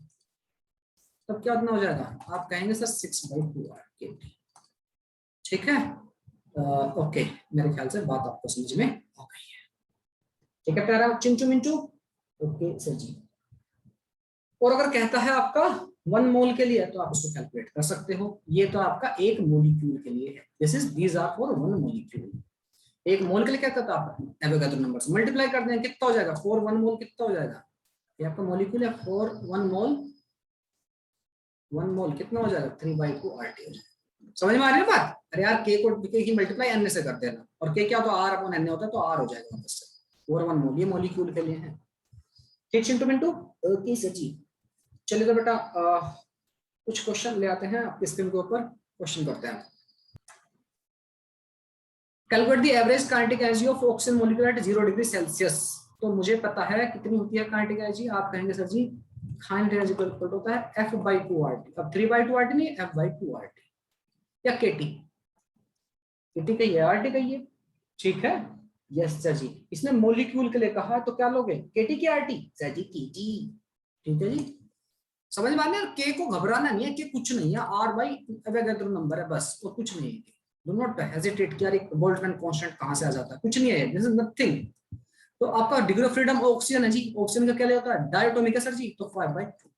तब क्या हो जाएगा, आप कहेंगे सर 6/2 kT। ठीक है, ओके, मेरे ख्याल से बात आपको समझ में आ गई है। ठीक है प्यारा चिंचू मिंचू, ओके सर जी। और अगर कहता है आपका 1 मोल के लिए, तो आप उसको कैलकुलेट कर सकते हो, ये तो आपका एक मोलिक्यूल के लिए है, this is these are for 1 molecule. एक मोल के लिए क्या कहता है, आप एवोगाड्रो नंबर से मल्टीप्लाई कर दें, कितना हो जाएगा, 4 1 मोल कितना हो जाएगा, ये आपका मोलिक्यूल है, 4 1 मोल, 1 मोल कितना हो जाएगा 3/2 RT हो जाएगा। समझ में आ रही है बात, अरे यार के को की मल्टीप्लाई एन से कर देना, और के क्या तो R/N होता है, तो R हो जाएगा वापस से, 4 1 मोल, ये मोलिक्यूल के लिए है। ठीक चिंटू मिंटू, ओके सर जी। चलिए तो बेटा कुछ क्वेश्चन ले आते हैं आपके स्क्रीन के ऊपर, क्वेश्चन करते हैं। Calculate the average kinetic energy of oxygen molecule eight 0 degree Celsius. तो मुझे पता है कितनी होती है काइनेटिक एनर्जी, आप कहेंगे सर जी काइनेटिक एनर्जी इक्वल होता है F/2 RT। अब 3/2 RT नहीं, F/2 RT या KT, KT कहिए RT कहिए, ठीक है, यस सर जी। इसने मॉलिक्यूल के लिए कहा तो क्या लोगे, KT की RT, सर जी KT, ठीक है जी। समझ में आ रहा है, के को घबराना नहीं है, के कुछ नहीं है, R/एवोगाड्रो नंबर है बस, और कुछ नहीं है। डू नॉट हेजिटेट कि यार एक बोल्ट्जमैन कांस्टेंट कहां से आ जाता है, कुछ नहीं है, दिस इज नथिंग। तो आपका डिग्री ऑफ फ्रीडम ऑक्सीजन है जी, ऑक्सीजन का क्या ले होता है, डायटोमिक है सर जी, तो 5/2।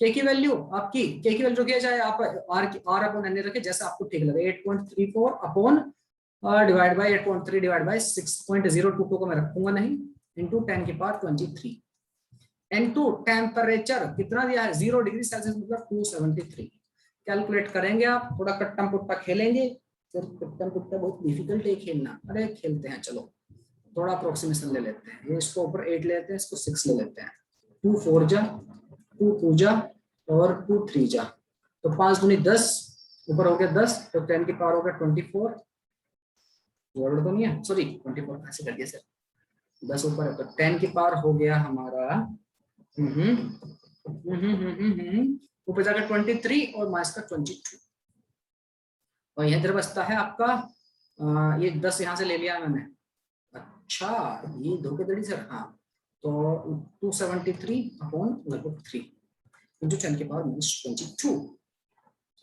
के की वैल्यू आपकी, के की वैल्यू रखिए चाहे आप R/N रखे, जैसा आपको ठीक लगे, 8.34 upon divide by 8.3 divide by 6.022 को मैं रखूंगा नहीं, इनटू 10 की पावर 23, इनटू टेम्परेचर कितना दिया है 0 डिग्री सेल्सियस मतलब 273। कैलकुलेट करेंगे आप, थोड़ा कट्टा पुट्टा खेलेंगे, फिर कट्टा पुट्टा बहुत डिफिकल्ट है खेलना, अरे खेलते हैं चलो, थोड़ा अप्रोक्सीमेशन ले लेते हैं, ये इसको ऊपर 8 लेते हैं, इसको 6 ले लेते हैं, 2 4 जा, 2 2 जा और 2 3 जा, तो 5 दूनी 10, ऊपर हो गया 10, तो 10 की पावर हो गया 24, वर्ड तो नहीं है, सॉरी 24 ऐसे कर दिया सर, 10 ऊपर है तो 10 की पावर हो गया हमारा ऊपर जाकर 23 और माइनस का 22, और यह इधर बचता है आपका ये 10 यहाँ से ले लिया मैंने, अच्छा ये धोखेधड़ी सर, हाँ तो 273 अपॉन लगभग 3 इंटू 10 की पावर -22,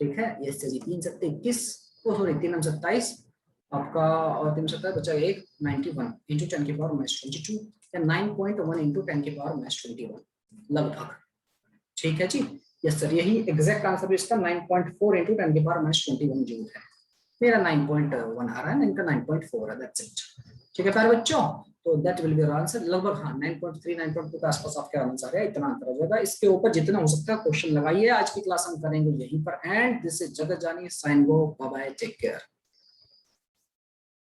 ठीक है, ये सही 3 7 21, तो सॉरी 3 27 आपका, और 3 7 बचा 1 91 इंटू 10 की पावर -22 या 9.1 इंटू 10 की पावर -21 लगभग, ठीक है जी, यस सर, यही एग्जैक्ट आंसर इसका 9.4 इंटू 10 की पावर -21 जूल है, मेरा 9.1 आ रहा है, इनका 9.4 है, दैट्स इट, ठीक है प्यारे बच्चों, तो दैट विल बी आंसर, लगभग हाँ 9.3 9.2 के आसपास आपका आंसर है, इतना आंसर हो जाएगा, इसके ऊपर जितना हो सकता है क्वेश्चन लगाइए, आज की क्लास हम करेंगे यहीं पर एंड, दिस इज जगत जानी, साइन गो, बाय बाय, टेक केयर।